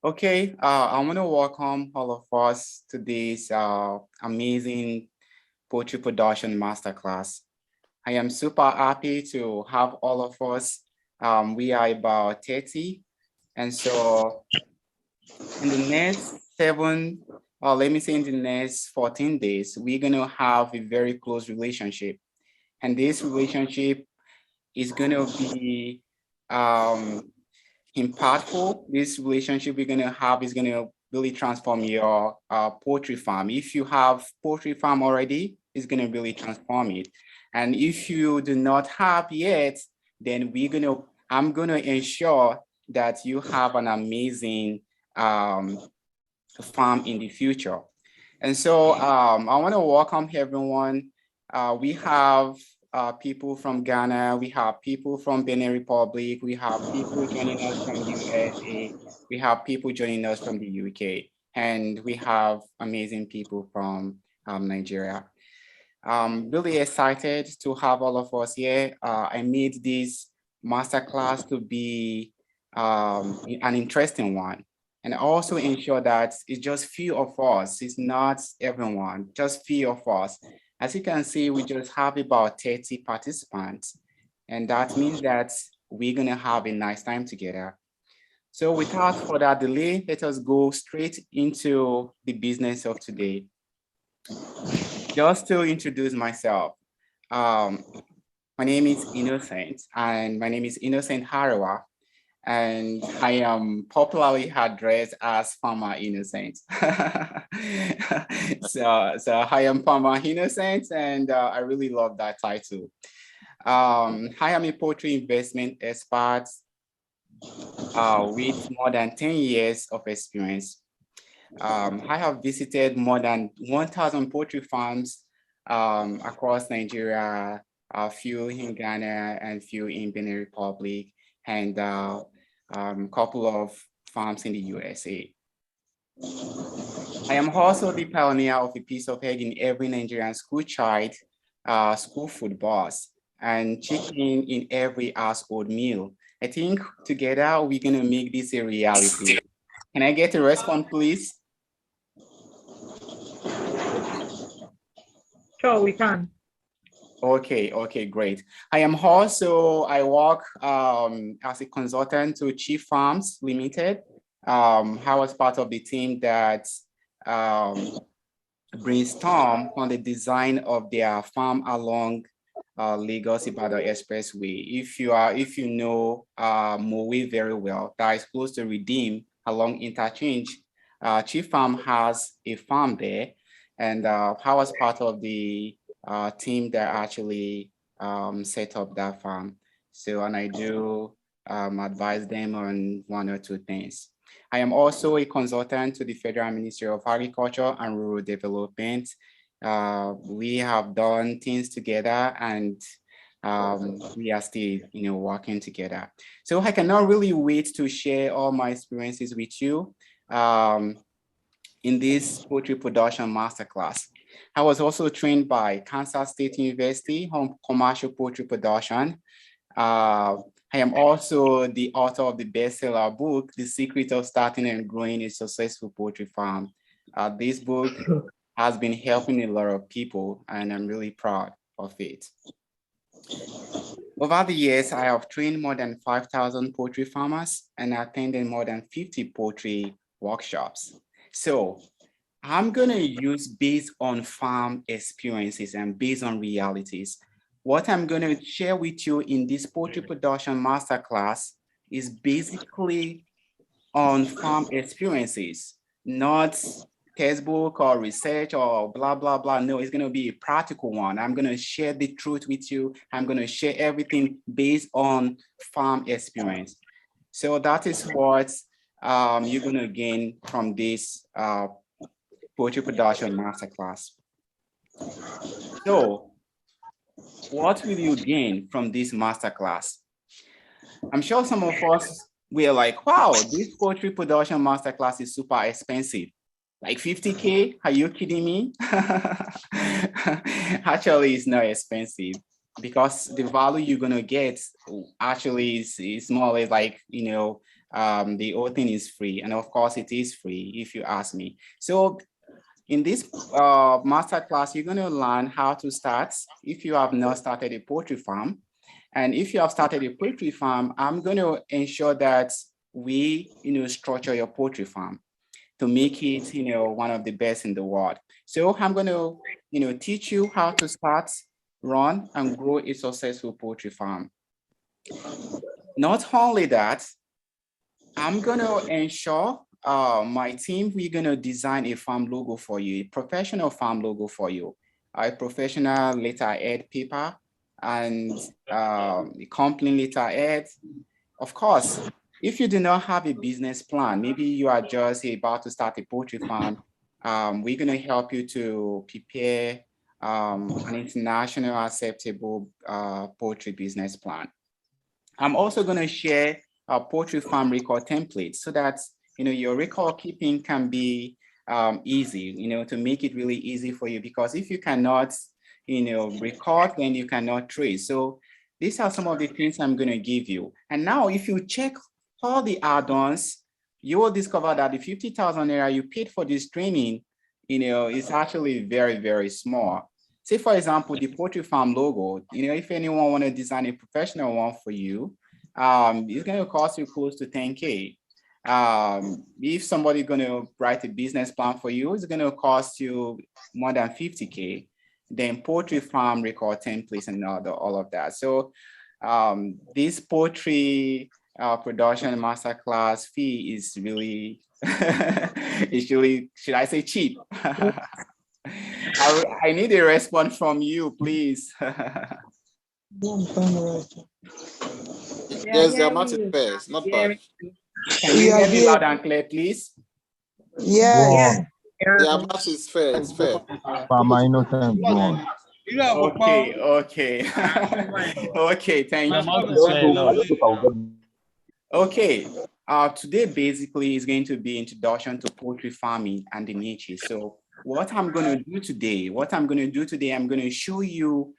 Okay, I want to welcome all of us to this amazing poetry production masterclass. I am super happy to have all of us. We are about 30, and so in the next let me say in the next 14 days, we're going to have a very close relationship. And this relationship is going to be um, impactful. This relationship we're going to have is going to really transform your poultry farm. If you have poultry farm already, it's going to really transform it. And if you do not have yet, then I'm going to ensure that you have an amazing um, farm in the future. And so I want to welcome everyone. We have people from Ghana, we have people from Benin Republic, we have people joining us from USA, we have people joining us from the UK, and we have amazing people from Nigeria. I'm really excited to have all of us here. I made this masterclass to be an interesting one, and also ensure that it's just few of us, it's not everyone, just few of us. As you can see, we just have about 30 participants, and that means that we're gonna have a nice time together. So without further delay, let us go straight into the business of today. Just to introduce myself, um, my name is Innocent, and my name is Innocent Harawa, and I am popularly addressed as Farmer Innocent. So I am Farmer Innocent, and I really love that title. I am a poultry investment expert with more than 10 years of experience. I have visited more than 1,000 poultry farms across Nigeria, a few in Ghana and few in Benin Republic, and couple of farms in the USA. I am also the pioneer of a piece of egg in every Nigerian school child, school food box, and chicken in every household meal. I think together we're gonna make this a reality. Can I get a response, please? Sure, we can. Okay, great. I work as a consultant to Chief Farms Limited. I was part of the team that um, brainstorm on the design of their farm along Lagos Ibadan Expressway. If you know Mowe very well, that is close to Redeem along Interchange. Chief Farm has a farm there, and I was part of the team that actually set up that farm. So, and I do advise them on one or two things. I am also a consultant to the Federal Ministry of Agriculture and Rural Development. We have done things together, and we are still, working together. So I cannot really wait to share all my experiences with you in this poetry production masterclass. I was also trained by Kansas State University on commercial poetry production. I am also the author of the bestseller book, The Secret of Starting and Growing a Successful Poultry Farm. This book has been helping a lot of people, and I'm really proud of it. Over the years, I have trained more than 5,000 poultry farmers and attended more than 50 poultry workshops. So I'm gonna use based on farm experiences and based on realities. What I'm gonna share with you in this poultry production masterclass is basically on farm experiences, not textbook or research or blah, blah, blah. No, it's gonna be a practical one. I'm gonna share the truth with you. I'm gonna share everything based on farm experience. So that is what you're gonna gain from this poetry production masterclass. So what will you gain from this masterclass? I'm sure some of us were like, wow, this poetry production masterclass is super expensive. Like 50K? Are you kidding me? Actually, it's not expensive because the value you're gonna get actually is more or less like, The whole thing is free, and of course it is free if you ask me. So in this master class, you're going to learn how to start if you have not started a poultry farm. And if you have started a poultry farm, I'm going to ensure that we, structure your poultry farm to make it, one of the best in the world. So I'm going to, teach you how to start, run, and grow a successful poultry farm. Not only that, I'm going to ensure my team, we're going to design a farm logo for you, a professional farm logo for you, a professional letterhead paper, and the company letterhead. Of course, if you do not have a business plan, maybe you are just about to start a poultry farm, we're going to help you to prepare an international acceptable poultry business plan. I'm also going to share a poultry farm record template so that your record keeping can be easy, to make it really easy for you, because if you cannot record, then you cannot trace. So these are some of the things I'm going to give you. And now if you check all the add-ons, you will discover that the 50,000 naira you paid for this training, is actually very, very small. Say, for example, the poultry farm logo, if anyone want to design a professional one for you, it's going to cost you close to 10K. If somebody going to write a business plan for you, it's going to cost you more than 50K. Then poultry farm record templates and all of that. So this poultry production masterclass fee is really, it's really, should I say cheap? I need a response from you, please. Yes, the amount is fair. It's not bad. Can you hear me loud and clear, please? Yes. The amount is fair. It's fair. Okay, okay. Okay, thank you. Okay, today basically is going to be introduction to poultry farming and the niches. So what I'm going to do today, I'm going to show you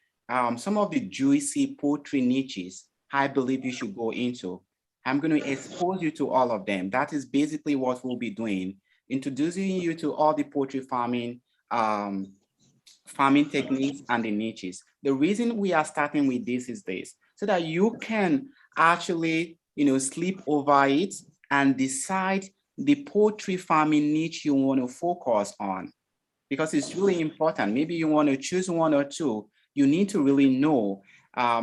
some of the juicy poultry niches I believe you should go into. I'm going to expose you to all of them. That is basically what we'll be doing, introducing you to all the poultry farming farming techniques and the niches. The reason we are starting with this is this, so that you can actually, sleep over it and decide the poultry farming niche you want to focus on, because it's really important. Maybe you want to choose one or two. You need to really know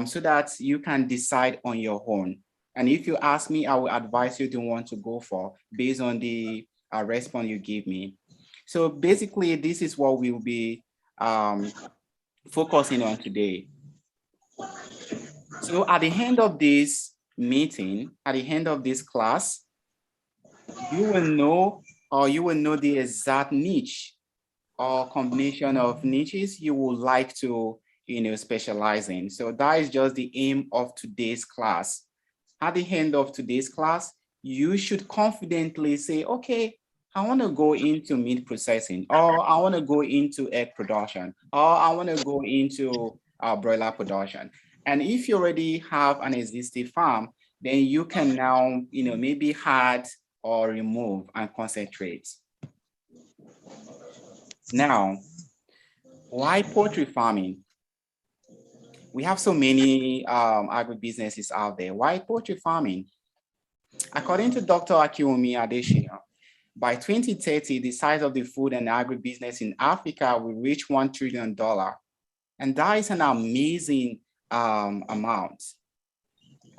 so that you can decide on your own. And if you ask me, I will advise you the one to go for based on the response you give me. So basically, this is what we'll be focusing on today. So at the end of this meeting, at the end of this class, you will know the exact niche or combination of niches you would like to specialize in. So that is just the aim of today's class. At the end of today's class, you should confidently say, okay, I want to go into meat processing, or I want to go into egg production, or I want to go into broiler production. And if you already have an existing farm, then you can now, maybe add or remove and concentrate. Now, why poultry farming? We have so many agribusinesses out there. Why poultry farming? According to Dr. Akiwumi Adesina, by 2030, the size of the food and agribusiness in Africa will reach $1 trillion. And that is an amazing amount.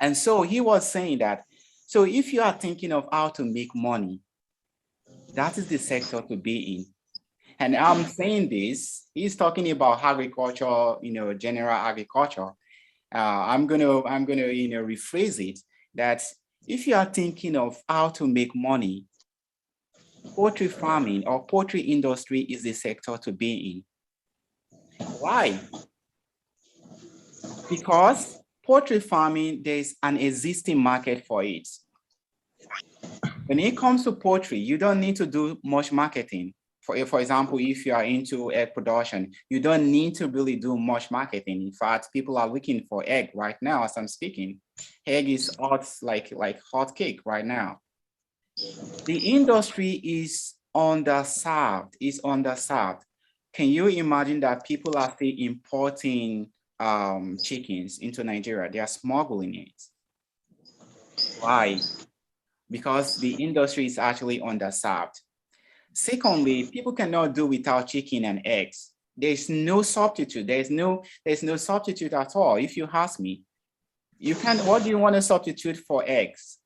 And so he was saying that, so if you are thinking of how to make money, that is the sector to be in. And I'm saying this, he's talking about agriculture, general agriculture. I'm gonna, rephrase it, that if you are thinking of how to make money, poultry farming or poultry industry is the sector to be in. Why? Because poultry farming, there's an existing market for it. When it comes to poultry, you don't need to do much marketing. For example, if you are into egg production, you don't need to really do much marketing. In fact, people are looking for egg right now as I'm speaking. Egg is hot, like hot cake right now. The industry is underserved, Can you imagine that people are still importing chickens into Nigeria? They are smuggling it. Why? Because the industry is actually underserved. Secondly, people cannot do without chicken and eggs. There's no substitute. There's no substitute at all. If you ask me, what do you want to substitute for eggs?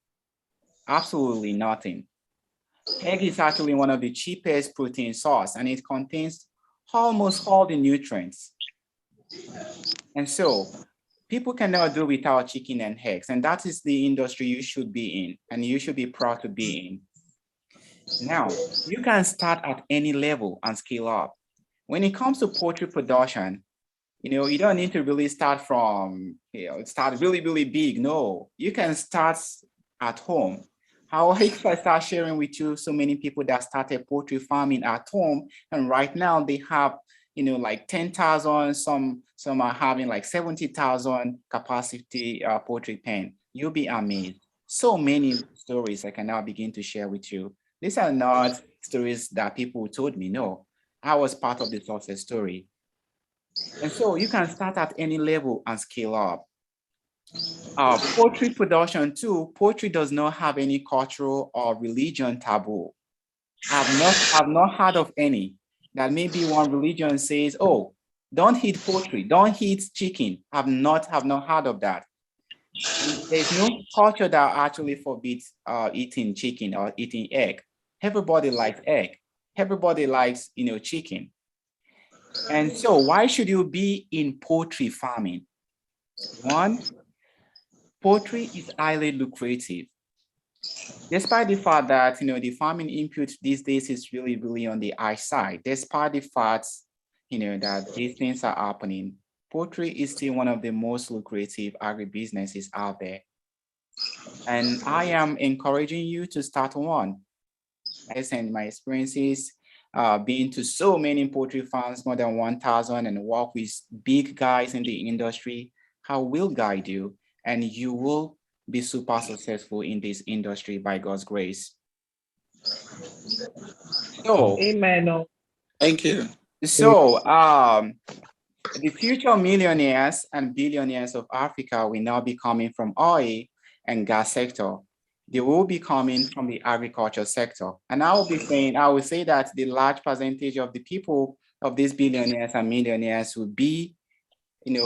Absolutely nothing. Egg is actually one of the cheapest protein source, and it contains almost all the nutrients. And so people cannot do without chicken and eggs, and that is the industry you should be in, and you should be proud to be in. Now, you can start at any level and scale up. When it comes to poultry production, you don't need to really start from, start really, really big. No, you can start at home. How if I start sharing with you so many people that started poultry farming at home, and right now they have, like 10,000, some are having like 70,000 capacity poultry pen. You'll be amazed. So many stories I can now begin to share with you. These are not stories that people told me. No, I was part of the success story. And so you can start at any level and scale up. Poultry production too, poultry does not have any cultural or religion taboo. I've not heard of any that maybe one religion says, oh, don't eat poultry, don't eat chicken. I've not heard of that. There's no culture that actually forbids eating chicken or eating egg. Everybody likes egg. Everybody likes, chicken. And so why should you be in poultry farming? One, poultry is highly lucrative. Despite the fact that, the farming input these days is really, really on the high side, despite the fact, that these things are happening, poultry is still one of the most lucrative agribusinesses out there. And I am encouraging you to start one. Based on my experiences, been to so many poultry farms, more than 1,000, and work with big guys in the industry, I will guide you, and you will be super successful in this industry by God's grace. So, Amen. Thank you. So, the future millionaires and billionaires of Africa will now be coming from oil and gas sector. They will be coming from the agriculture sector. And I will say that the large percentage of the people of these billionaires and millionaires will be,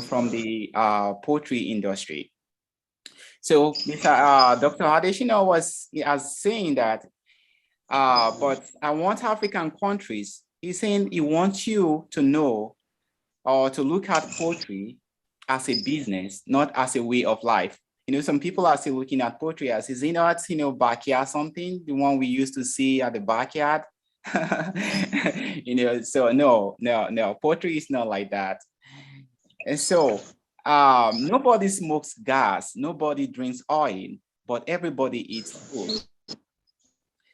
from the poultry industry. So Dr. Adesina was saying that, but I want African countries, he's saying he wants you to know or to look at poultry as a business, not as a way of life. Some people are still looking at poultry as, is it not, backyard something, the one we used to see at the backyard? So no, poultry is not like that. And so nobody smokes gas, nobody drinks oil, but everybody eats food.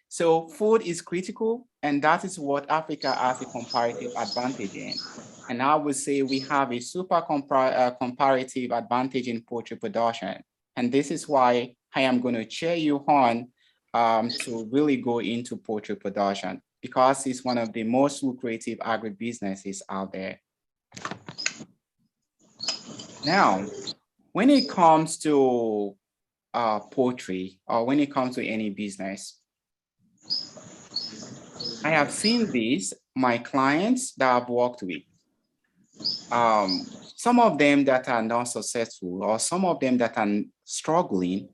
So food is critical, and that is what Africa has a comparative advantage in. And I would say we have a super comparative advantage in poultry production. And this is why I am going to cheer you on to really go into poultry production, because it's one of the most lucrative agribusinesses out there. Now, when it comes to poultry, or when it comes to any business, I have seen this, my clients that I've worked with, some of them that are not successful, or some of them that are struggling.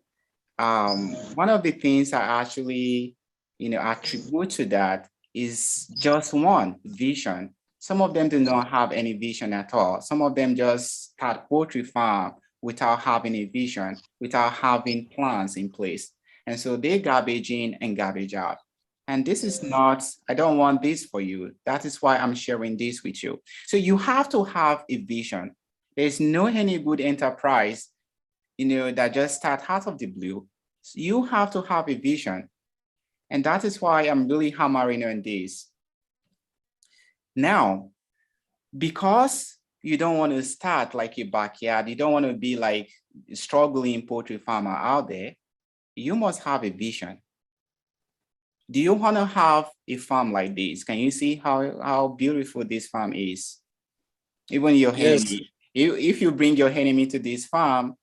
One of the things I actually, attribute to that is just one, vision. Some of them do not have any vision at all. Some of them just start poultry farm without having a vision, without having plans in place. And so they garbage in and garbage out. And this is not, I don't want this for you. That is why I'm sharing this with you. So you have to have a vision. There's no any good enterprise, that just start out of the blue. So you have to have a vision. And that is why I'm really hammering on this. Now, because you don't want to start like your backyard, you don't want to be like struggling poultry farmer out there, you must have a vision. Do you want to have a farm like this? Can you see how beautiful this farm is? Even your Yes. enemy, if you bring your enemy to this farm,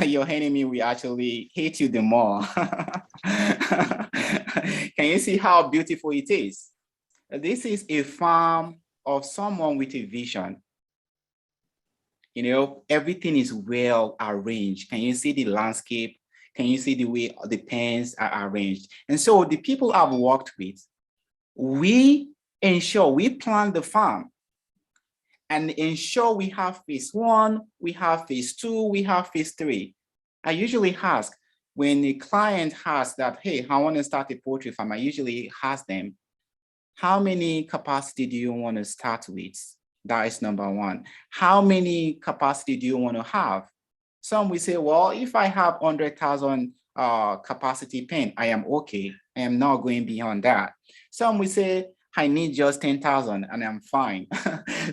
your enemy will actually hate you the more. Can you see how beautiful it is? This is a farm of someone with a vision. You know, everything is well arranged. Can you see the landscape? Can you see the way the pens are arranged? And so the people I've worked with, we ensure we plan the farm and ensure we have phase 1, we have phase 2, we have phase 3. I usually ask when the client asks that, hey, I want to start a poultry farm, I usually ask them, how many capacity do you want to start with? That is number 1. How many capacity do you want to have? Some will say, well, if I have 100,000 capacity pen, I am okay. I am not going beyond that. Some will say, I need just 10,000 and I'm fine.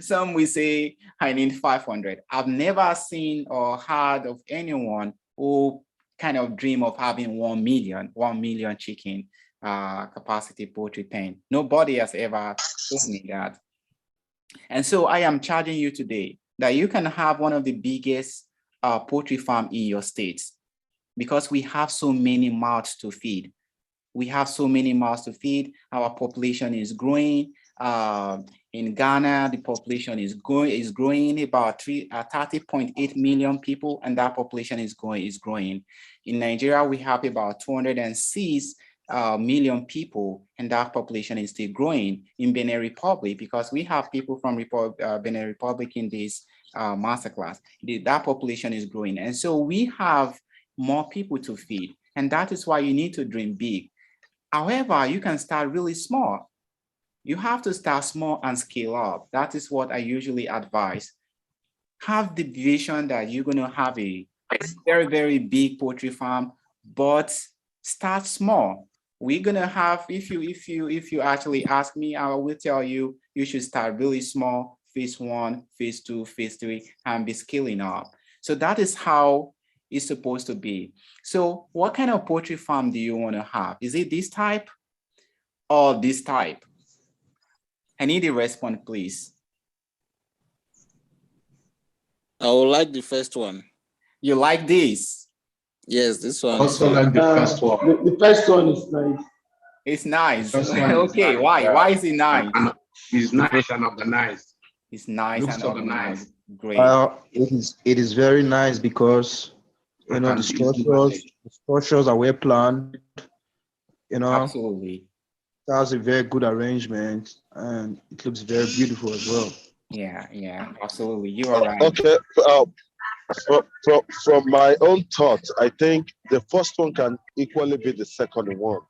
Some will say, I need 500. I've never seen or heard of anyone who kind of dream of having 1 million chicken capacity poultry pen. Nobody has ever told me that. And so I am charging you today that you can have one of the biggest poultry farm in your state, because we have so many mouths to feed. We have so many mouths to feed. Our population is growing. In Ghana, the population is growing about 30.8 million people, and that population is growing. In Nigeria, we have about 206 million people, and that population is still growing. In Benin Republic, because we have people from Benin Republic in this masterclass, that population is growing. And so we have more people to feed, and that is why you need to dream big. However, you can start really small. You have to start small and scale up. That is what I usually advise. Have the vision that you're going to have a very, very big poultry farm, but start small. We're going to have, if you actually ask me, I will tell you, you should start really small, phase 1, phase 2, phase 3, and be scaling up. So that is how it's supposed to be. So what kind of poultry farm do you want to have? Is it this type or this type? I need a response, please. I would like the first one. You like this? Yes, this one. Also like the first one. The first one is nice. It's nice. The first one is Okay, nice, why? yeah. Why is it nice? And it's nice and organized. It's nice Looks and organized. organized. Great. It is very nice because you know the structures are well planned. You know, Absolutely. that's a very good arrangement, and it looks very beautiful as well. Yeah, absolutely. You are right. Okay, from my own thoughts, I think the first one can equally be the second one.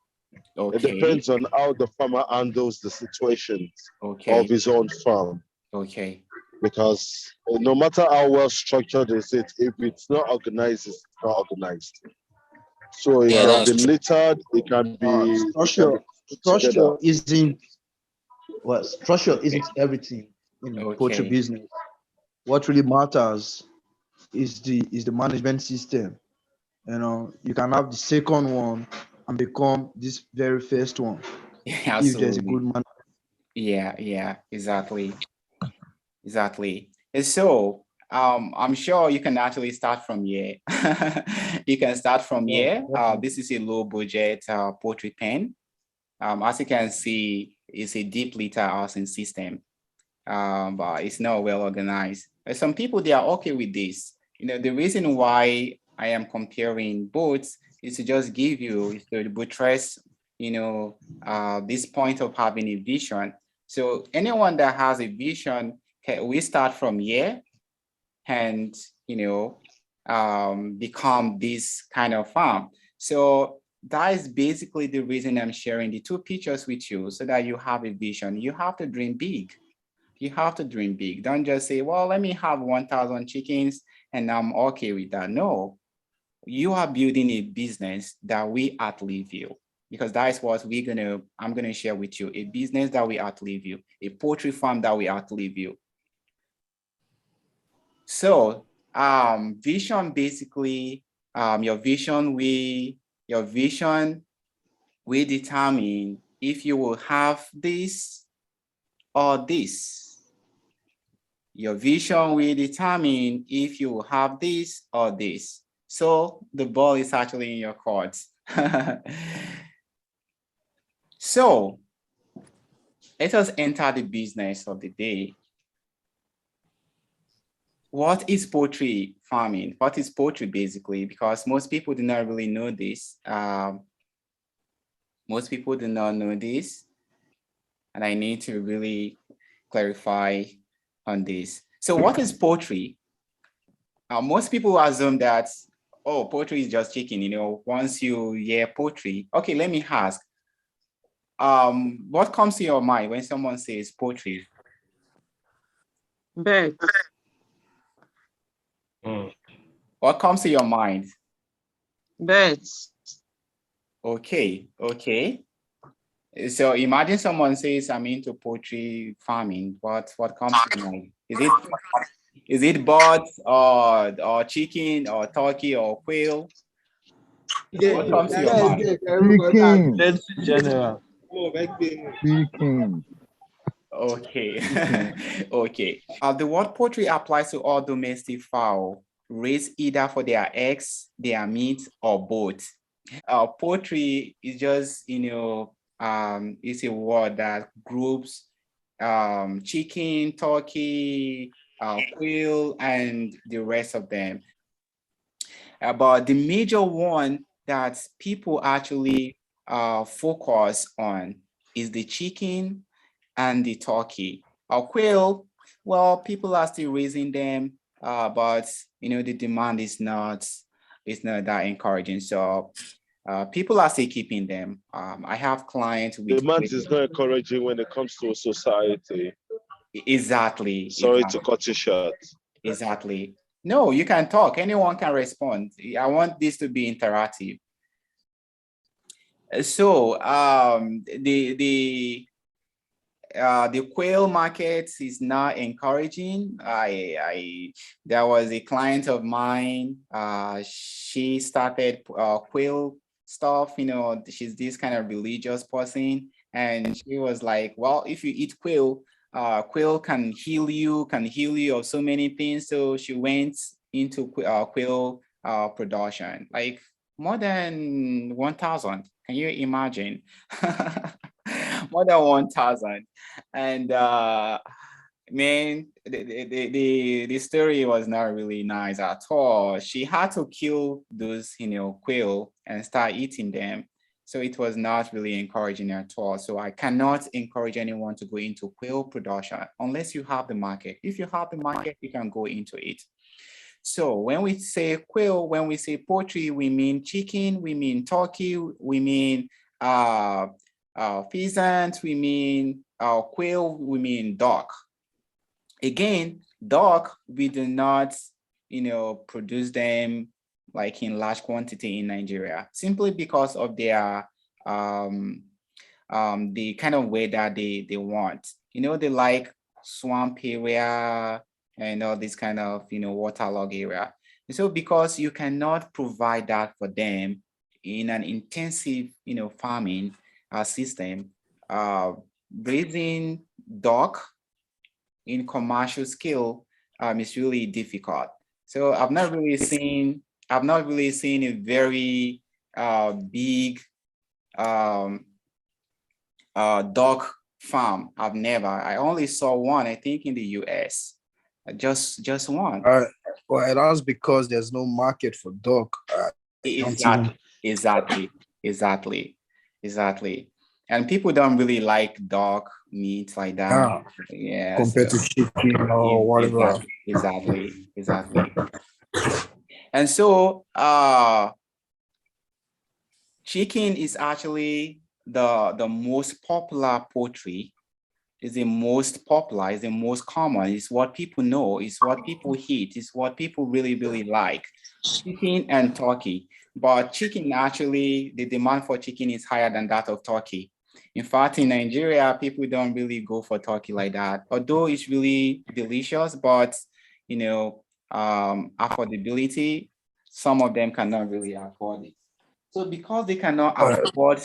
It Okay. depends on how the farmer handles the situations Okay. of his own farm. Okay. Because no matter how well structured is it, if it's not organized, it's not organized. So it Yeah, can be that's littered, it can be Structure isn't everything in poultry Okay. business. What really matters is the management system. You know, you can have the second one and become this very first one Yeah, if there's a absolutely. good man. Yeah, exactly. And so I'm sure you can actually start from here. You can start from here. This is a low budget poultry pen. As you can see, it's a deep litter housing system, but it's not well organized. But some people, they are okay with this. You know, the reason why I am comparing both is to just give you, is to buttress, you know, this point of having a vision. So anyone that has a vision, we start from here and, you know, become this kind of farm. So that is basically the reason I'm sharing the two pictures with you, so that you have a vision. You have to dream big. You have to dream big. Don't just say, well, let me have 1,000 chickens and I'm okay with that. No, you are building a business that will outlive you. because that is what I'm gonna share with you. A business that we outlive you, a poultry farm that we outlive you. So vision, basically, your vision will determine if you will have this or this. Your vision will determine if you will have this or this. So the ball is actually in your court. So let us enter the business of the day. What is poultry farming? What is poultry basically? Because most people do not really know this. Most people do not know this, and I need to really clarify on this. So what is poultry? Most people assume that, oh, poultry is just chicken, you know, once you hear poultry. Okay, let me ask, what comes to your mind when someone says poultry? Birds. What comes to your mind? Birds. Okay. So imagine someone says, I'm into poultry farming. What comes to mind? Is it birds or chicken or turkey or quail? What comes to your mind? Let's general. Speaking. Okay. Okay. The word poultry applies to all domestic fowl raised either for their eggs, their meat, or both. Poultry is just, you know, it's a word that groups chicken, turkey, quail, and the rest of them. But the major one that people actually focus on is the chicken and the turkey. Quail, well, people are still raising them, but you know the demand is not that encouraging. So people are still keeping them. I have clients with Demand is not encouraging when it comes to society. Exactly. Sorry to cut you short. Exactly. No, you can talk. Anyone can respond. I want this to be interactive. So the quail market is not encouraging. There was a client of mine. She started quail stuff. You know, she's this kind of religious person, and she was like, "Well, if you eat quail, quail can heal you of so many things." So she went into quail production, like more than 1,000. Can you imagine? More than 1,000. And man, the story was not really nice at all. She had to kill those, you know, quail and start eating them. So it was not really encouraging at all. So I cannot encourage anyone to go into quail production unless you have the market. If you have the market, you can go into it. So when we say quail, when we say poultry, we mean chicken, we mean turkey, we mean pheasant, we mean quail, we mean duck. Again, duck, we do not, you know, produce them like in large quantity in Nigeria, simply because of their the kind of weather they want. You know, they like swamp area and all this kind of, you know, waterlogged area. And so because you cannot provide that for them in an intensive, you know, farming system, raising duck in commercial scale is really difficult. So I've not really seen a very big duck farm. I only saw one, I think in the US. Just one. Well, that's because there's no market for duck. Exactly. And people don't really like duck meat like that. Yeah. Compared to chicken or whatever. Exactly. And so chicken is actually the most popular poultry. Is the most popular, is the most common, is what people know, is what people eat, is what people really like. Chicken and turkey. but chicken actually, the demand for chicken is higher than that of turkey. In fact, in Nigeria, people don't really go for turkey like that, although it's really delicious, but affordability, some of them cannot really afford it. So because they cannot afford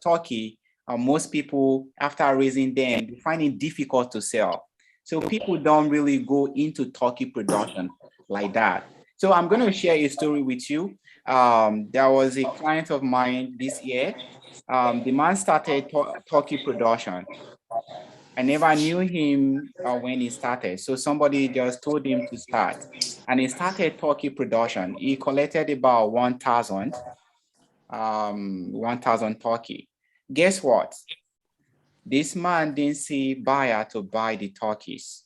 turkey, most people, after raising them, they find it difficult to sell. So people don't really go into turkey production like that. So I'm going to share a story with you. There was a client of mine this year. The man started turkey production. I never knew him when he started. So somebody just told him to start. And he started turkey production. He collected about 1,000 turkey. Guess what? This man didn't see buyer to buy the turkeys.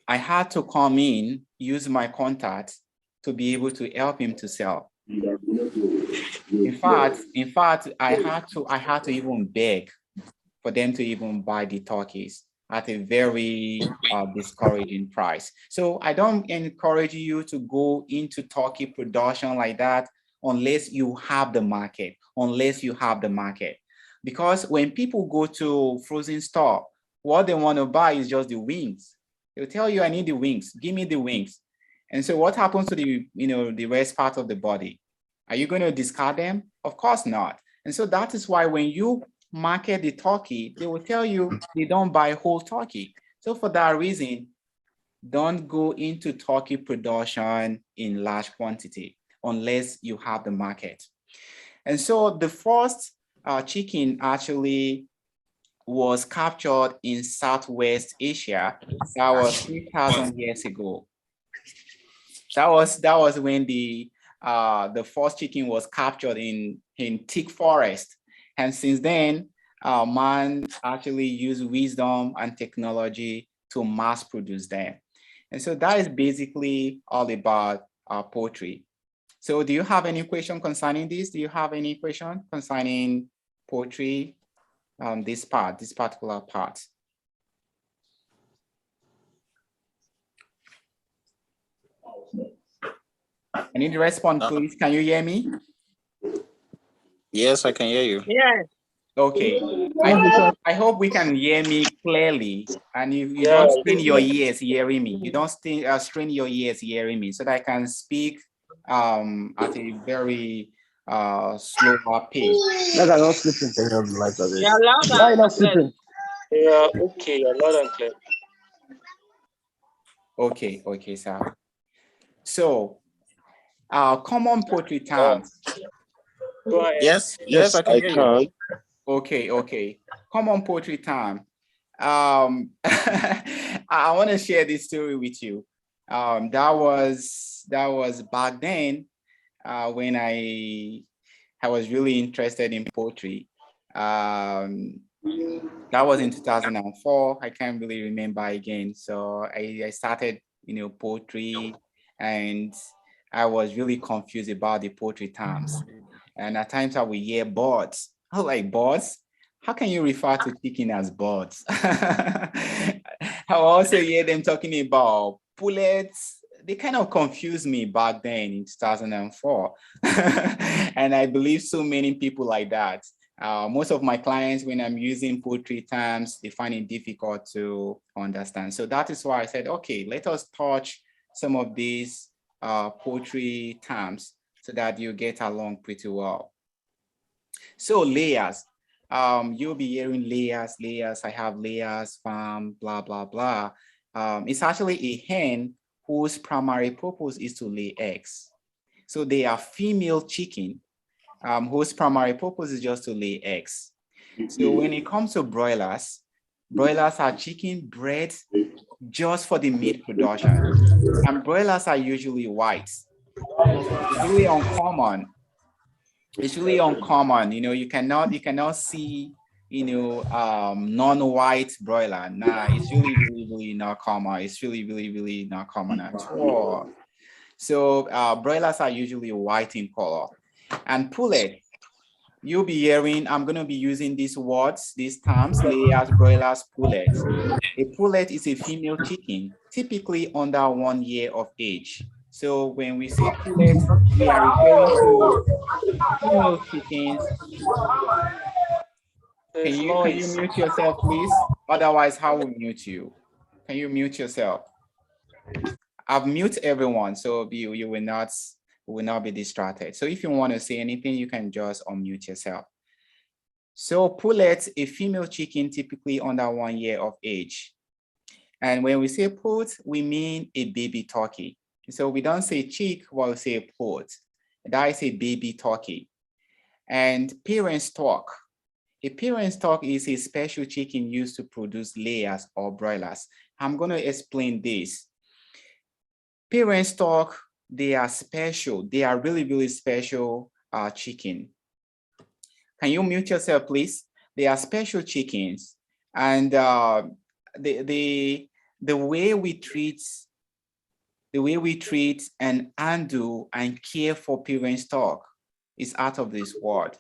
I had to come in, use my contact to be able to help him to sell. In fact, I had to even beg for them to even buy the turkeys at a very discouraging price. So I don't encourage you to go into turkey production like that unless you have the market, Because when people go to frozen store, what they want to buy is just the wings. They'll tell you, I need the wings, give me the wings. And so what happens to the rest part of the body? Are you going to discard them? Of course not. And so that is why when you market the turkey, they will tell you they don't buy whole turkey. So for that reason, don't go into turkey production in large quantity unless you have the market. And so the first chicken actually was captured in Southwest Asia. That was 3,000 years ago. That was when the first chicken was captured in thick forest. And since then, man actually used wisdom and technology to mass produce them. And so that is basically all about poultry. So do you have any question concerning this? Do you have any question concerning poultry, this particular part? I need to respond, please. Can you hear me? Yes, I can hear you. Yes. Okay. I hope we can hear me clearly. And if you don't strain your ears hearing me, you don't strain your ears hearing me, so that I can speak at a very slower pace. Like I'm not sleeping. You're loud Why are you and not clear. sleeping? Yeah, okay, you're loud and clear. Okay, sir. So, common poultry terms. Go ahead. Yes, Yes, I can hear you. Okay. Common poultry term. I want to share this story with you. That was back then when I was really interested in poultry. That was in 2004. I can't really remember again. So I started, poultry, and I was really confused about the poultry terms. And at times I would hear birds. I was like, birds? How can you refer to chicken as birds? I also hear them talking about pullets. They kind of confused me back then in 2004. And I believe so many people like that. Most of my clients, when I'm using poultry terms, they find it difficult to understand. So that is why I said, okay, let us touch some of these poultry terms so that you get along pretty well. So layers, you'll be hearing layers. I have layers, farm, blah, blah, blah. It's actually a hen whose primary purpose is to lay eggs. So they are female chicken whose primary purpose is just to lay eggs. So when it comes to broilers are chicken bred just for the meat production. And broilers are usually white. It's really uncommon. You cannot see, non-white broiler. Nah, it's really not common. It's really not common at all. So broilers are usually white in color. And pullet, you'll be hearing, I'm going to be using these words, these terms, layers, broilers, pullets. A pullet is a female chicken, typically under 1 year of age. So when we say pullets, we are referring to female chickens. Can There's you noise. mute yourself, please? Otherwise, I will mute you. Can you mute yourself? I've muted everyone, so you will not be distracted. So if you want to say anything, you can just unmute yourself. So pullets, a female chicken typically under 1 year of age. And when we say pullet, we mean a baby turkey. So we don't say chick, we say pullet. That is a baby turkey. And parent stock. A parent stock is a special chicken used to produce layers or broilers. I'm going to explain this. Parent stock, they are special. They are really, really special chicken. Can you mute yourself, please? They are special chickens. And the way we treat and handle and care for parent stock is out of this world.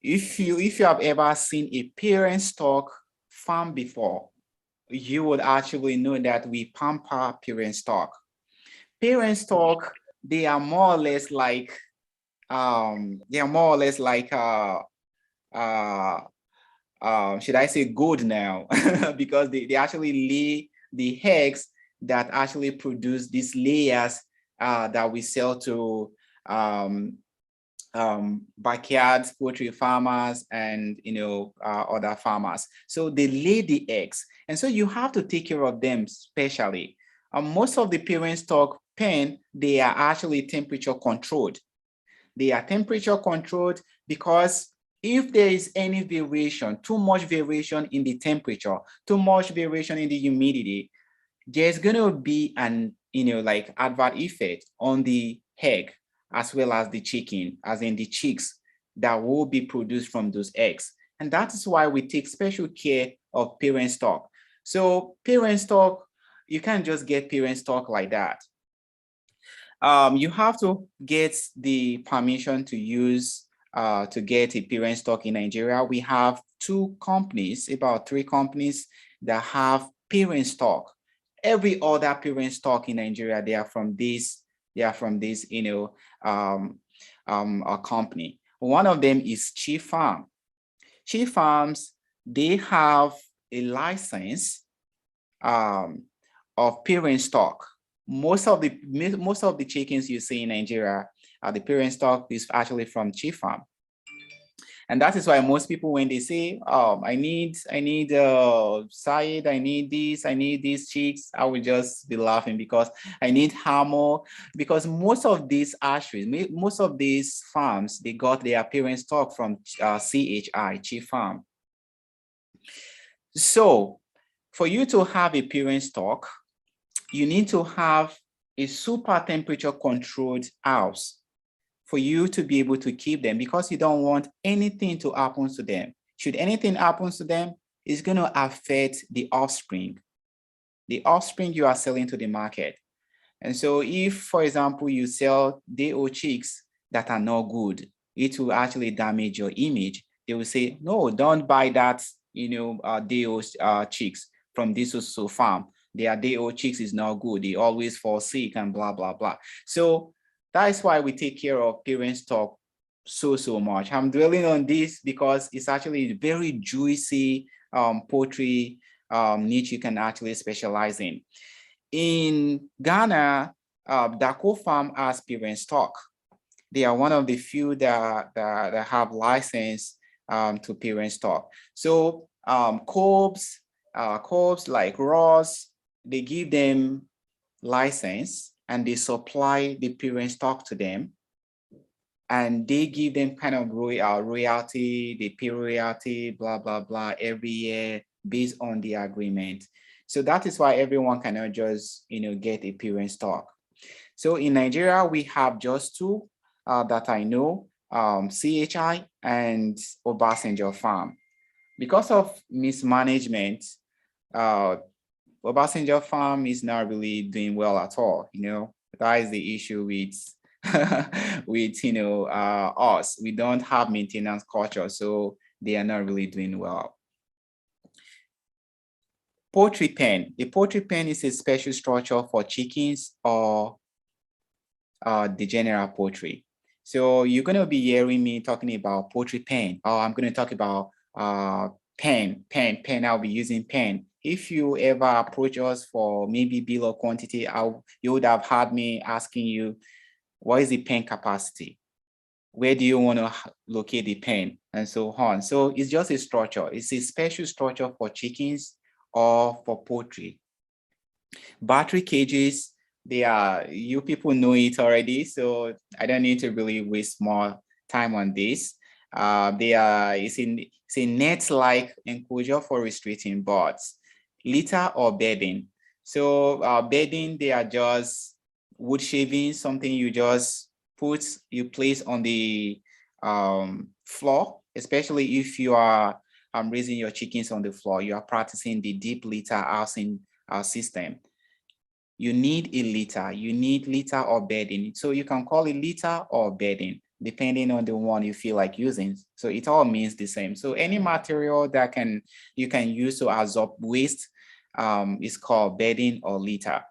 If you have ever seen a parent stock farm before, you would actually know that we pamper parent stock. Parent stock, they are more or less like should I say good now? Because they actually lay the eggs that actually produce these layers that we sell to backyard poultry farmers and other farmers. So they lay the eggs, and so you have to take care of them specially. Most of the parent stock pen, they are actually temperature controlled. They are temperature controlled because if there is any variation, too much variation in the temperature, too much variation in the humidity, there's going to be an like adverse effect on the egg as well as the chicken, as in the chicks that will be produced from those eggs. And that is why we take special care of parent stock. So parent stock, you can't just get parent stock like that. You have to get the permission to use to get a parent stock in Nigeria. We have 2 companies, about 3 companies that have parent stock. Every other parent stock in Nigeria, they are from this company. One of them is Chief Farm. Chief Farms, they have a license of parent stock. Most of the chickens you see in Nigeria, the parent stock is actually from Chief Farm. And that is why most people, when they say, I need side, I need these chicks, I will just be laughing because I need Hamo, because most of these farms, they got their parent stock from CHI, Chief Farm. So for you to have a parent stock, you need to have a super temperature controlled house for you to be able to keep them, because you don't want anything to happen to them. Should anything happen to them, it's going to affect the offspring you are selling to the market. And so if, for example, you sell DO chicks that are not good, it will actually damage your image. They will say, no, don't buy that, DO chicks from this farm. Their DO chicks is not good. They always fall sick and blah, blah, blah. So that is why we take care of parent stock so much. I'm dwelling on this because it's actually a very juicy poultry niche you can actually specialize in. In Ghana, Dako Farm has parent stock. They are one of the few that have license to parent stock. So Cobs like Ross, they give them license and they supply the parent stock to them, and they give them kind of royalty, they pay royalty, blah, blah, blah, every year based on the agreement. So that is why everyone cannot just, get a parent stock. So in Nigeria, we have just 2 that I know, CHI and Obasanjo Farm. Because of mismanagement, Obasanjo Farm is not really doing well at all. That is the issue with us. We don't have maintenance culture, so they are not really doing well. Poultry pen. A poultry pen is a special structure for chickens or the general poultry. So you're going to be hearing me talking about poultry pen, or I'm going to talk about pen. I'll be using pen. If you ever approach us for maybe bill of quantity, you would have heard me asking you, what is the pen capacity? Where do you want to locate the pen, and so on. So it's just a structure. It's a special structure for chickens or for poultry. Battery cages, you people know it already, so I don't need to really waste more time on this. It's a net-like enclosure for restricting birds. Litter or bedding. So bedding, they are just wood shavings, something you just place on the floor, especially if you are raising your chickens on the floor, you are practicing the deep litter housing system. You need a litter, litter or bedding. So you can call it litter or bedding, depending on the one you feel like using. So it all means the same. So any material that you can use to absorb waste is called bedding or litter.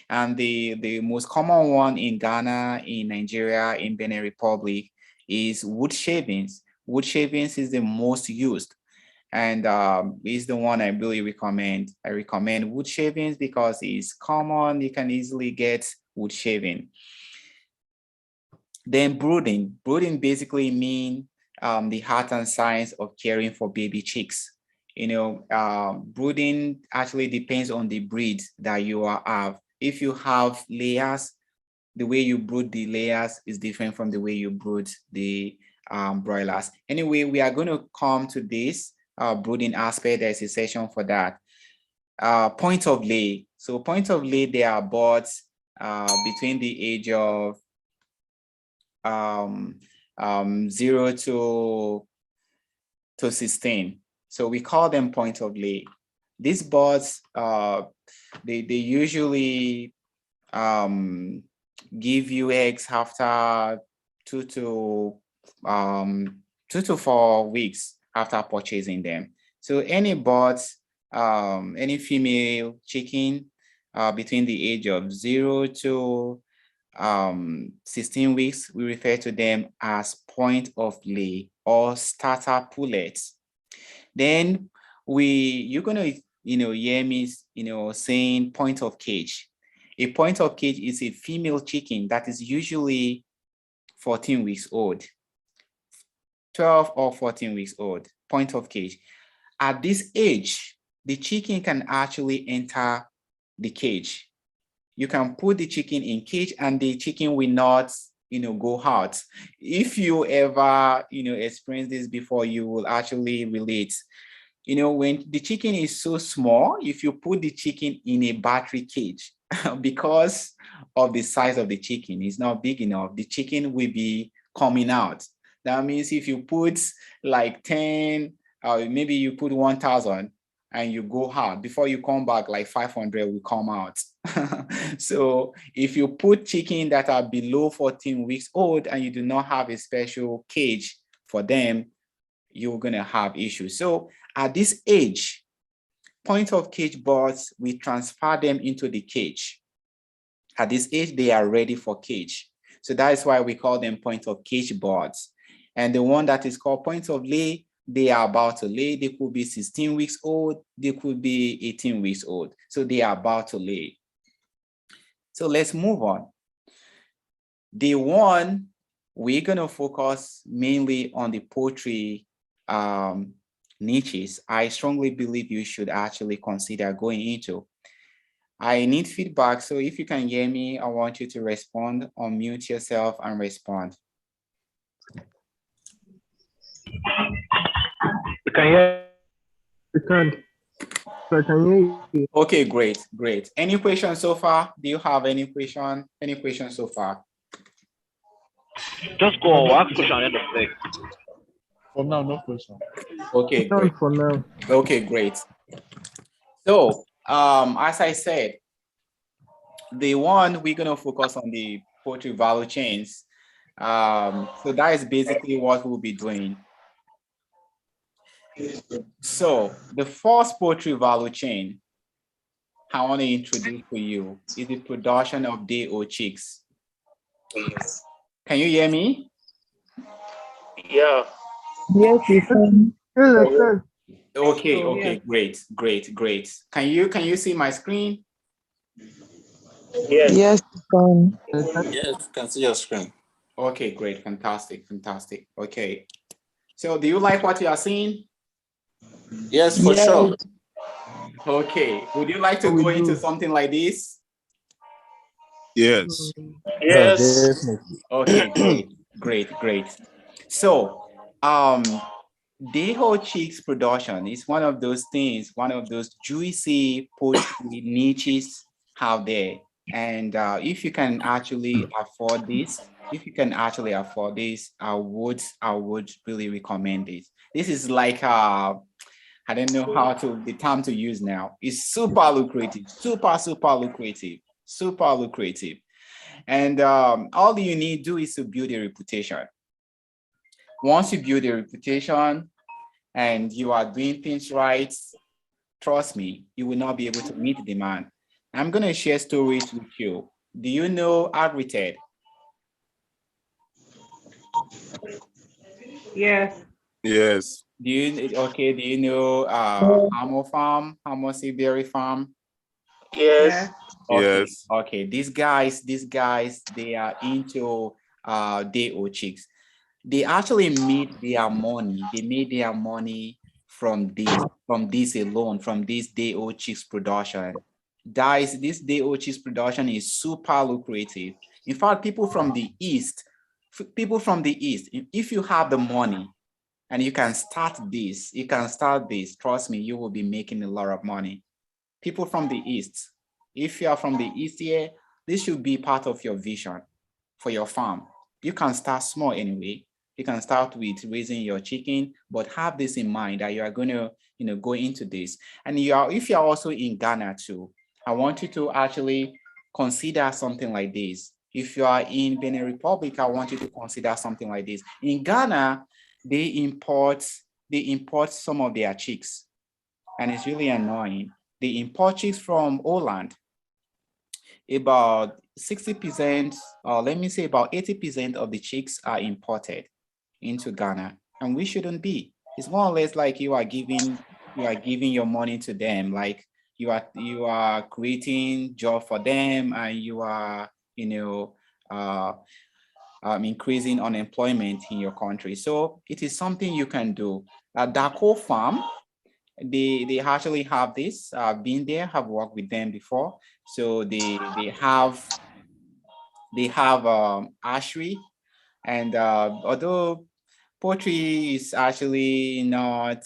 And the most common one in Ghana, in Nigeria, in Benin Republic is wood shavings. Wood shavings is the most used, and is the one I really recommend. I recommend wood shavings because it's common. You can easily get wood shaving. Then brooding. Brooding basically mean the art and science of caring for baby chicks. Brooding actually depends on the breed that you have. If you have layers, the way you brood the layers is different from the way you brood the broilers. Anyway, we are going to come to this brooding aspect. There's a session for that. Point of lay. So point of lay, they are birds between the age of 0 to 16. So we call them point of lay. These birds, they usually give you eggs after 2 to 4 weeks after purchasing them. So any birds, any female chicken between the age of 0 to 16 weeks, we refer to them as point of lay or starter pullets. Then you're gonna hear me saying point of cage. A point of cage is a female chicken that is usually 14 weeks old, 12 or 14 weeks old. Point of cage. At this age, the chicken can actually enter the cage. You can put the chicken in cage and the chicken will not go out. If you ever experience this before, you will actually relate. When the chicken is so small, if you put the chicken in a battery cage, because of the size of the chicken, it's not big enough, the chicken will be coming out. That means if you put like 10, maybe you put 1,000 and you go out, before you come back, like 500 will come out. So if you put chicken that are below 14 weeks old and you do not have a special cage for them, you're gonna have issues. So at this age, point of cage birds, we transfer them into the cage. At this age, they are ready for cage. So that is why we call them point of cage birds. And the one that is called point of lay, they are about to lay. They could be 16 weeks old. They could be 18 weeks old. So they are about to lay. So let's move on. Day one, we're gonna focus mainly on the poultry niches I strongly believe you should actually consider going into. I need feedback, so if you can hear me, I want you to respond, unmute yourself and respond. You can hear? You can. I can hear you. Okay, great. Any questions so far? Do you have any question? Any questions so far? Just go ask question at the end of the day. For now, no question. Okay, great. For now. Okay, great. So, as I said, the one we're gonna focus on the poultry value chains. So that is basically what we'll be doing. So the first poultry value chain I want to introduce to you is the production of day-old chicks. Can you hear me? Yeah. Yes, we can. Yes, I can. Okay, Oh, okay, great. Can you see my screen? Yes. Yes, fine. Yes, you can see your screen. Okay, great, fantastic. Okay. So do you like what you are seeing? Yes, for Yes. sure. Okay. Would you like to Oh, we go into do. something like this? Yes. Yes. Okay, great. So, Deho Chicks production is one of those things, one of those juicy poultry niches out there. And if you can actually afford this, I would really recommend it. This is like I don't know how to the term to use now. It's super lucrative, super lucrative. And all you need to do is to build a reputation. Once you build a reputation and you are doing things right, trust me, you will not be able to meet the demand. I'm going to share stories with you. Do you know Agrited? Yes. Yes. Do you know Hamo Farm, Hamo Seaberry Farm? Yes. Yes. Okay. These guys, they are into day-old chicks. They actually made their money. They made their money from this alone, from this day-old chicks production. Guys, this day-old chicks production is super lucrative. In fact, people from the east, if you have the money and you can start this, trust me, you will be making a lot of money. People from the east, if you are from the east here, this should be part of your vision for your farm. You can start small anyway. You can start with raising your chicken, but have this in mind that you are going to, go into this. And if you are also in Ghana too, I want you to actually consider something like this. If you are in Benin Republic, I want you to consider something like this. In Ghana, they import some of their chicks, and it's really annoying. They import chicks from Holland. About 60%, or let me say about 80% of the chicks are imported into Ghana, and we shouldn't be. It's more or less like you are giving your money to them, like you are creating job for them, and you are increasing unemployment in your country. So it is something you can do. Dako Farm, they actually have this. I've been there, have worked with them before. So they have hatchery, and although poultry is actually not,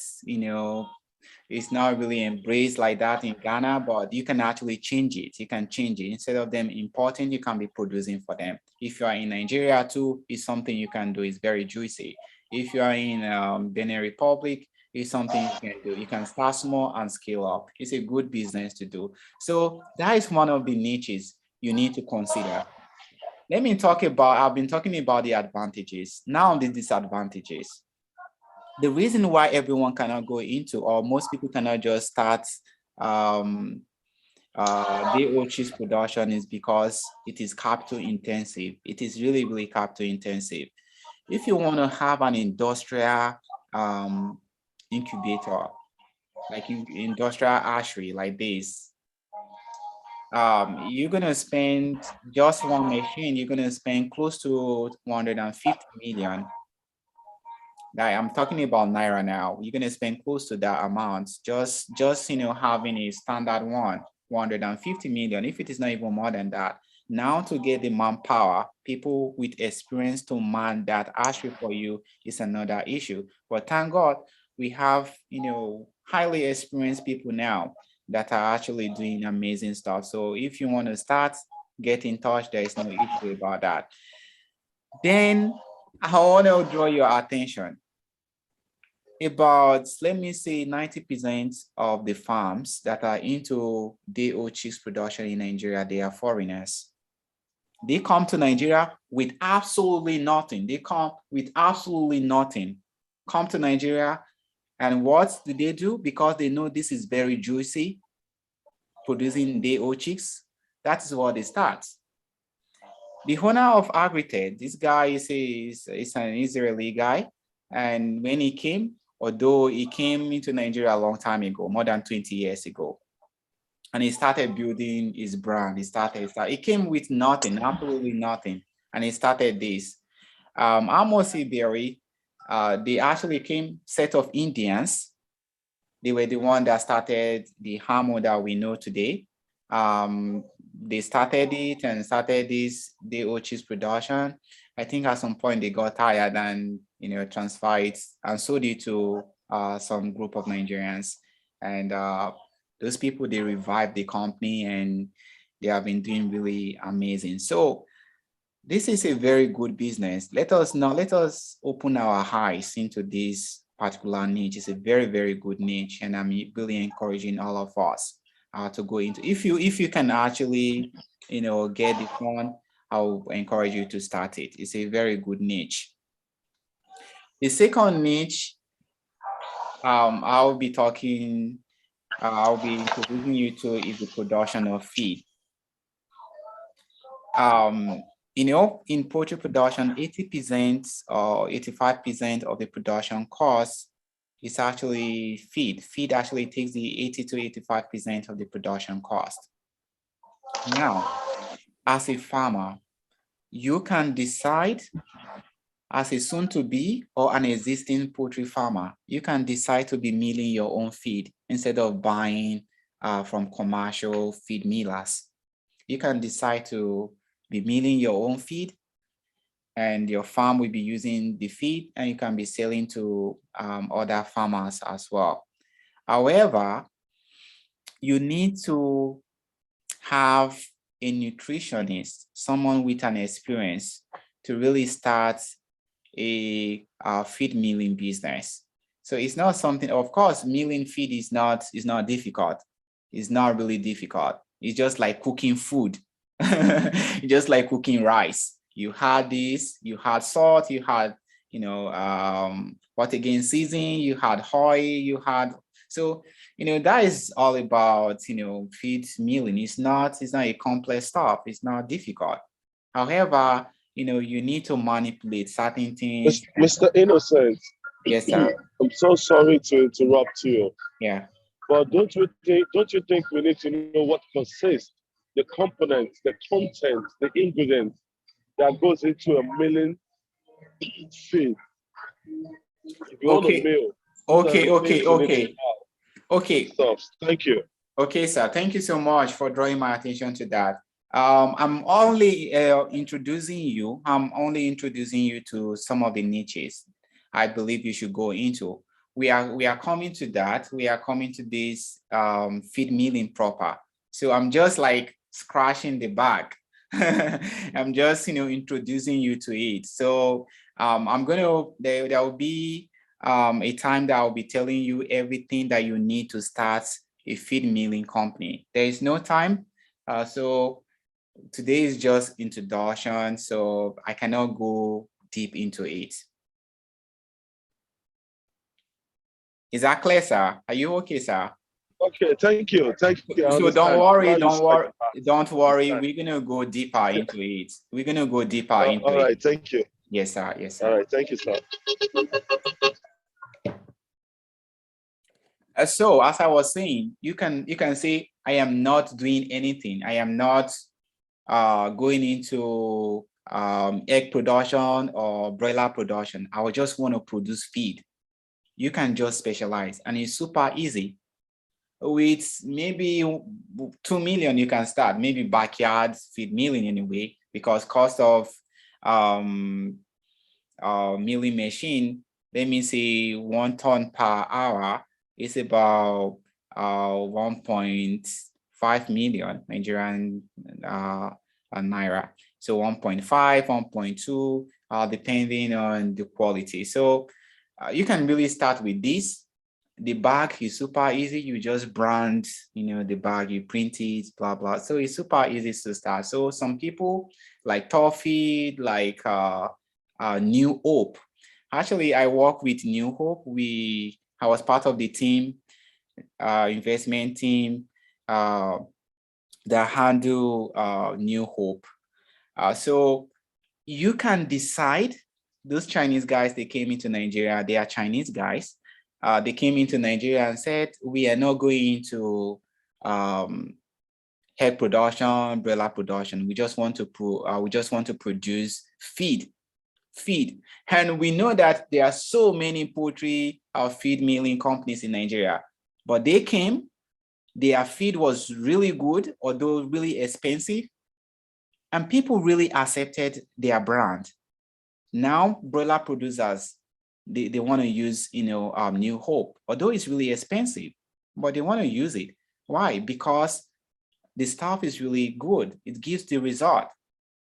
it's not really embraced like that in Ghana, but you can actually change it. You can change it. Instead of them importing, you can be producing for them. If you are in Nigeria too, it's something you can do. It's very juicy. If you are in Benin Republic, it's something you can do. You can start small and scale up. It's a good business to do. So that is one of the niches you need to consider. I've been talking about the advantages. Now the disadvantages. The reason why everyone cannot go into, or most people cannot just start day-old cheese production, is because it is capital intensive. It is really, really capital intensive. If you want to have an industrial incubator, like industrial hatchery like this, you're gonna spend just one machine, you're gonna spend close to 150 million. I'm talking about Naira now. You're gonna spend close to that amount, just having a standard 150 million, if it is not even more than that. Now to get the manpower, people with experience to man that hatchery for you is another issue. But thank God we have highly experienced people now that are actually doing amazing stuff. So if you want to start, get in touch. There is no issue about that. Then I want to draw your attention. About, let me say, 90% of the farms that are into day-old chicks production in Nigeria, they are foreigners. They come to Nigeria with absolutely nothing. Come to Nigeria, and what do they do? Because they know this is very juicy, producing day-old chicks, that is what they start. The owner of Agritech, this guy is an Israeli guy. And when he came, although he came into Nigeria a long time ago, more than 20 years ago, and he started building his brand. He came with nothing, absolutely nothing. And he started this. Amos Iberi, they actually came set of Indians. They were the one that started the Hamo that we know today. They started it and started this DO cheese production. I think at some point they got tired and transferred it and sold it to some group of Nigerians. And those people, they revived the company and they have been doing really amazing. So this is a very good business. Let us open our eyes into this particular niche. It's a very, very good niche, and I'm really encouraging all of us to go into. If you can actually, get the fund, I'll encourage you to start it. It's a very good niche. The second niche, I'll be introducing you to is the production of feed. In poultry production, 80% or 85% of the production cost is actually feed. Feed actually takes the 80 to 85% of the production cost. Now, as a farmer, you can decide, as a soon-to-be or an existing poultry farmer, you can decide to be milling your own feed instead of buying from commercial feed millers. You can decide to be milling your own feed, and your farm will be using the feed, and you can be selling to other farmers as well. However, you need to have a nutritionist, someone with an experience, to really start a feed milling business. So it's not something, of course, milling feed is not difficult. It's not really difficult. It's just like cooking food. Just like cooking rice. You had this, you had salt, you had, what again, seasoning, you had oil, you had, so, that is all about, feed milling. It's not a complex stuff. It's not difficult. However, you need to manipulate certain things. Mr. Innocent. Yes, sir. I'm so sorry to interrupt you. Yeah. But don't you think we need to know what consists, the components, the content, the ingredients that goes into a milling feed? If you want a meal. Okay. Thank you. Okay, sir. Thank you so much for drawing my attention to that. I'm only introducing you to some of the niches I believe you should go into. We are coming to that. We are coming to this feed milling proper. So I'm just like scratching the back. I'm just introducing you to it. So there will be a time that I'll be telling you everything that you need to start a feed milling company. There is no time. So today is just introduction, so I cannot go deep into it. Is that clear, sir? Are you okay, sir? Okay, thank you. Thank you. So don't worry. We're gonna go deeper into it. We're gonna go deeper into it. All right, thank you. Yes, sir. Yes, sir. All right, thank you, sir. So as I was saying, you can say I am not doing anything. I am not going into egg production or broiler production. I would just want to produce feed. You can just specialize, and it's super easy. With maybe 2 million, you can start, maybe backyard feed milling anyway, because cost of milling machine, let me say 1 ton per hour is about 1.5 million Nigerian naira. So 1.5, 1.2, depending on the quality. So you can really start with this. The bag is super easy. You just brand, the bag, you print it, blah, blah. So it's super easy to start. So some people like Toffee, like New Hope. Actually, I work with New Hope. I was part of the team, investment team that handle New Hope. So you can decide. Those Chinese guys, they came into Nigeria, they are Chinese guys. They came into Nigeria and said, we are not going into egg production, broiler production. We just want to produce feed. And we know that there are so many poultry feed milling companies in Nigeria, but they came, their feed was really good, although really expensive, and people really accepted their brand. Now, broiler producers, they want to use, New Hope, although it's really expensive, but they want to use it. Why? Because the stuff is really good. It gives the result.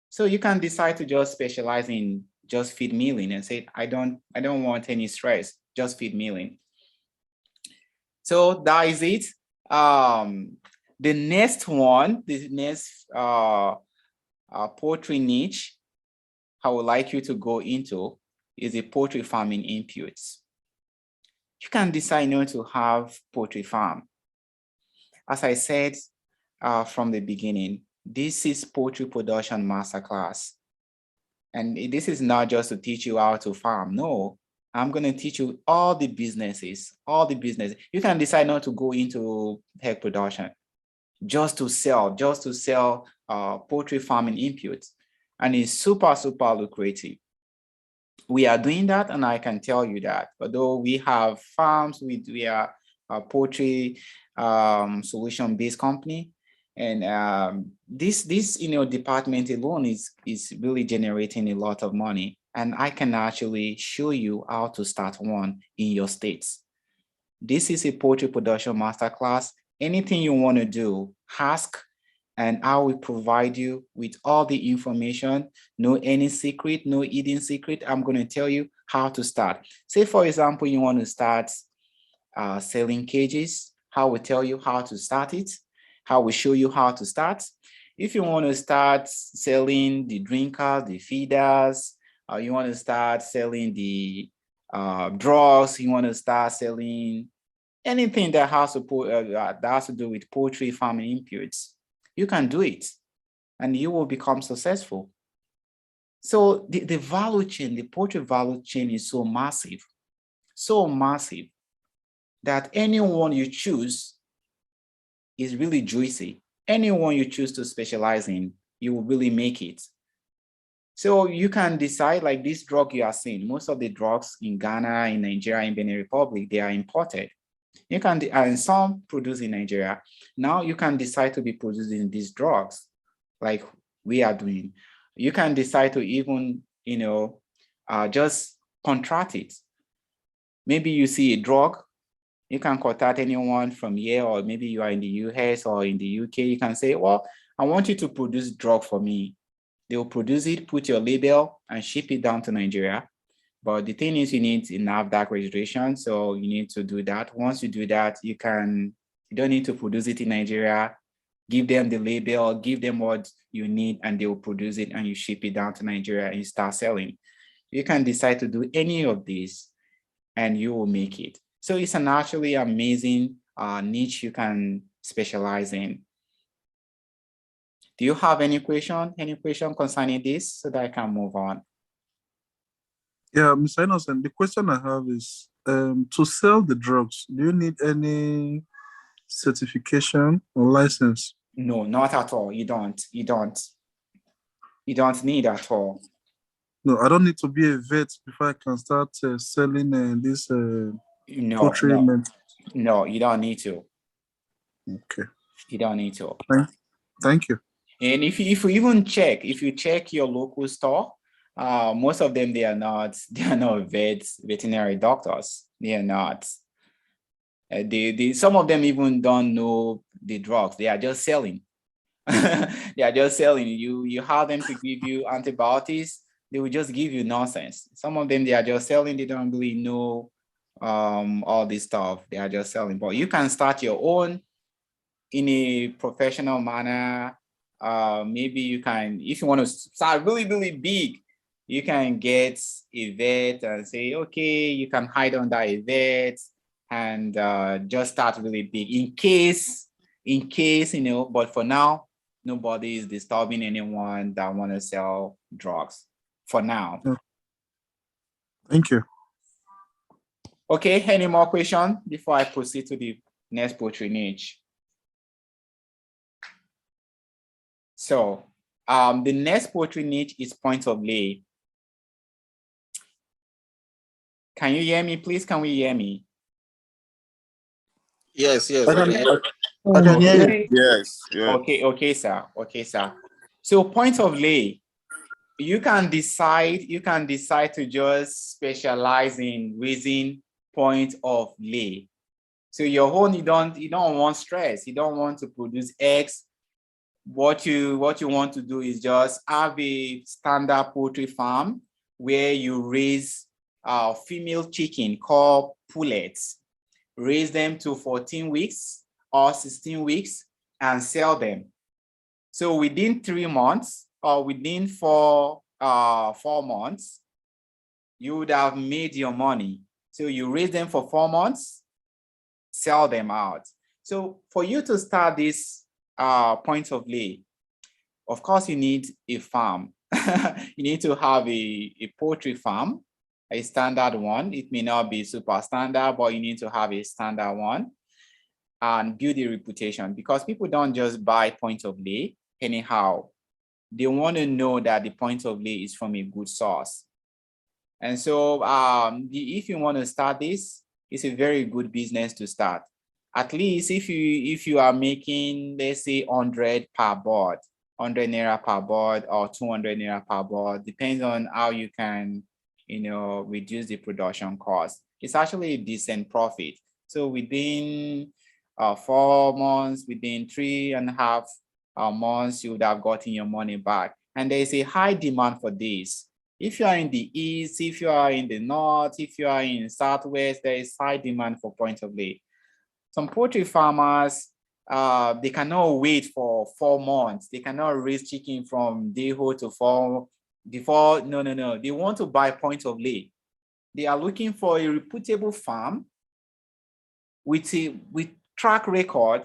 So you can decide to just specialize in just feed milling and say, I don't want any stress, just feed milling. So that is it. The next one, the next poultry niche I would like you to go into is a poultry farming inputs. You can decide not to have poultry farm. As I said from the beginning, this is poultry production masterclass. And this is not just to teach you how to farm. No, I'm going to teach you all the businesses. You can decide not to go into egg production, just to sell poultry farming inputs. And it's super, super lucrative. We are doing that, and I can tell you that. Although we have farms, we are a poultry solution-based company, and this department alone is really generating a lot of money. And I can actually show you how to start one in your states. This is a poultry production masterclass. Anything you want to do, ask, and I will provide you with all the information. No any secret, no hidden secret. I'm going to tell you how to start. Say, for example, you want to start selling cages. I will tell you how to start it. I will show you how to start. If you want to start selling the drinkers, the feeders, you want to start selling the drugs, you want to start selling anything that has to do with poultry farming inputs, you can do it and you will become successful. So the value chain, the poultry value chain is so massive that anyone you choose is really juicy. Anyone you choose to specialize in, you will really make it. So you can decide, like this drug you are seeing, most of the drugs in Ghana, in Nigeria, in Benin Republic, they are imported. You can, and some produced in Nigeria. Now you can decide to be producing these drugs like we are doing. You can decide to even, just contract it. Maybe you see a drug, you can contact anyone from here, or maybe you are in the US or in the UK. You can say, well, I want you to produce drug for me. They will produce it, put your label, and ship it down to Nigeria. But the thing is, you need a NAFDAC registration, so you need to do that. Once you do that, you don't need to produce it in Nigeria. Give them the label, give them what you need, and they will produce it, and you ship it down to Nigeria and you start selling. You can decide to do any of these, and you will make it. So it's an actually amazing niche you can specialize in. Do you have any question concerning this so that I can move on? Yeah, Mr. Innocent, the question I have is, to sell the drugs, do you need any certification or license? No, not at all. You don't need at all. No, I don't need to be a vet before I can start selling this poultry. No, you don't need to. Okay. You don't need to. Thank you. And if you even check, if you check your local store, most of them, they are not veterinary doctors. They are not. Some of them even don't know the drugs. They are just selling. They are just selling. You have them to give you antibiotics, they will just give you nonsense. Some of them, they are just selling. They don't really know all this stuff. They are just selling. But you can start your own in a professional manner. Maybe you can, if you want to start really, really big, you can get a vet and say, okay, you can hide under a vet and just start really big in case, but for now, Nobody is disturbing anyone that want to sell drugs for now. Thank you. Okay, any more questions before I proceed to the next poultry niche? So the next poultry niche is point of lay. Can you hear me, please? Can we hear me? Yes, yes. I can hear you. Yes, yes. Okay, sir. Okay, sir. So point of lay, you can decide to just specialize in raising point of lay. So your own, you don't want stress. You don't want to produce eggs. What you want to do is just have a standard poultry farm where you raise female chicken called pullets, raise them to 14 weeks or 16 weeks and sell them. So within 3 months or within 4 months, you would have made your money. So you raise them for 4 months, sell them out. So for you to start this point of lay, of course, you need a farm. You need to have a poultry farm, a standard one. It may not be super standard, but you need to have a standard one and build a reputation, because people don't just buy point of lay anyhow. They want to know that the point of lay is from a good source. And so if you want to start this, it's a very good business to start. At least if you are making, let's say, 100 per board, 100 naira per board or 200 naira per board, depends on how you can, reduce the production cost. It's actually a decent profit. So within 4 months, within 3.5 months, you would have gotten your money back. And there is a high demand for this. If you are in the east, if you are in the north, if you are in southwest, there is high demand for point of lay. Some poultry farmers, they cannot wait for 4 months. They cannot raise chicken from day old to 4 before. No. They want to buy point of lay. They are looking for a reputable farm with track record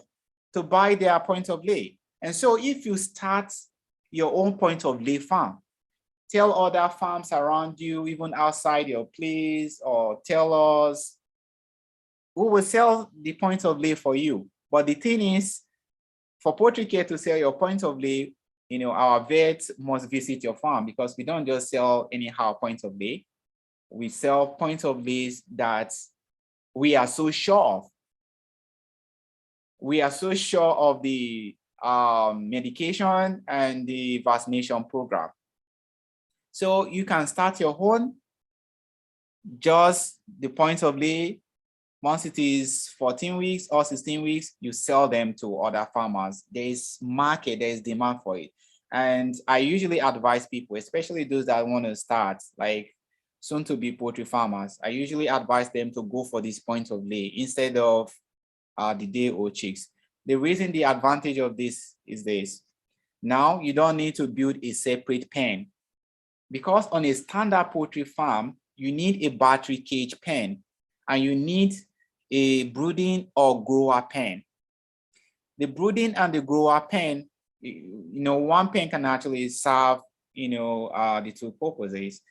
to buy their point of lay. And so if you start your own point of lay farm, tell other farms around you, even outside your place, or tell us, we will sell the point of lay for you. But the thing is, for poultry care to sell your point of lay, our vets must visit your farm, because we don't just sell anyhow point of lay. We sell point of lays that we are so sure of. We are so sure of the medication and the vaccination program. So you can start your own, just the point of lay. Once it is 14 weeks or 16 weeks, you sell them to other farmers. There is market, there is demand for it. And I usually advise people, especially those that want to start, like soon to be poultry farmers, I usually advise them to go for this point of lay instead of the day-old chicks. The reason, the advantage of this is this. Now you don't need to build a separate pen, because on a standard poultry farm, you need a battery cage pen and you need a brooding or grower pen. The brooding and the grower pen, one pen can actually serve, the two purposes.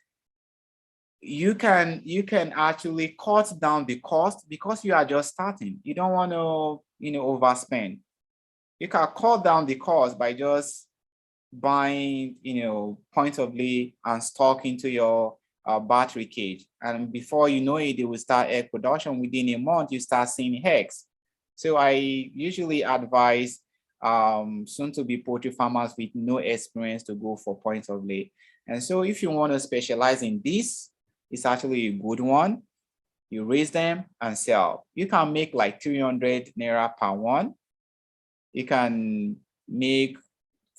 You can actually cut down the cost, because you are just starting. You don't want to, overspend. You can cut down the cost by just buying, point of lay and stock into your battery cage. And before you know it, they will start egg production. Within a month, you start seeing eggs. So I usually advise soon to be poultry farmers with no experience to go for point of lay. And so if you want to specialize in this, it's actually a good one. You raise them and sell. You can make like 300 naira per one. You can make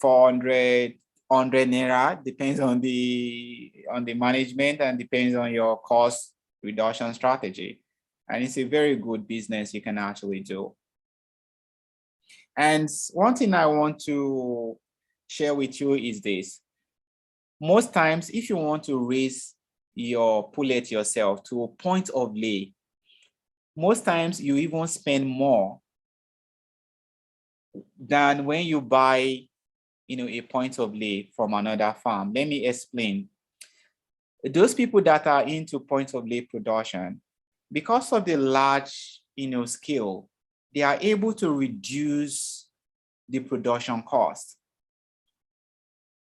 400, 100 naira, depends on the management and depends on your cost reduction strategy. And it's a very good business you can actually do. And one thing I want to share with you is this. Most times, if you want to raise your pullet yourself to a point of lay, most times you even spend more than when you buy a point of lay from another farm. Let me explain. Those people that are into point of lay production, because of the large, scale, they are able to reduce the production cost.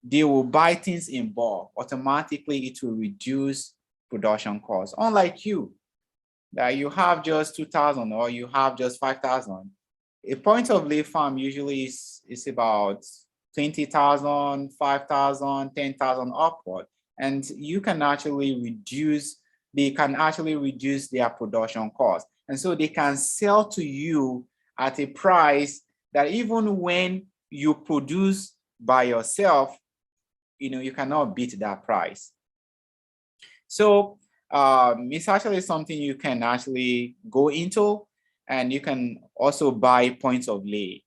They will buy things in bulk. Automatically, it will reduce production costs. Unlike you, that you have just 2,000 or you have just 5,000. A point of lay farm usually is about 20,000, 5,000, 10,000 upward. And you can actually reduce, they can actually reduce their production cost. And so they can sell to you at a price that even when you produce by yourself, you cannot beat that price. So it's actually something you can actually go into, and you can also buy points of lay.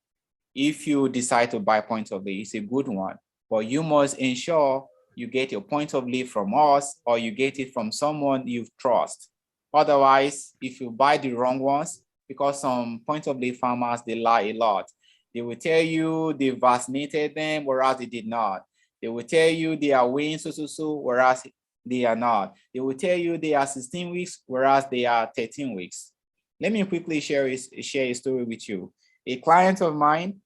If you decide to buy points of lay, it's a good one, but you must ensure you get your point of lay from us, or you get it from someone you trust. Otherwise, if you buy the wrong ones, because some point of lay farmers, they lie a lot. They will tell you they vaccinated them, whereas they did not. They will tell you they are weighing so, whereas they are not. They will tell you they are 16 weeks, whereas they are 13 weeks. Let me quickly share a story with you. A client of mine,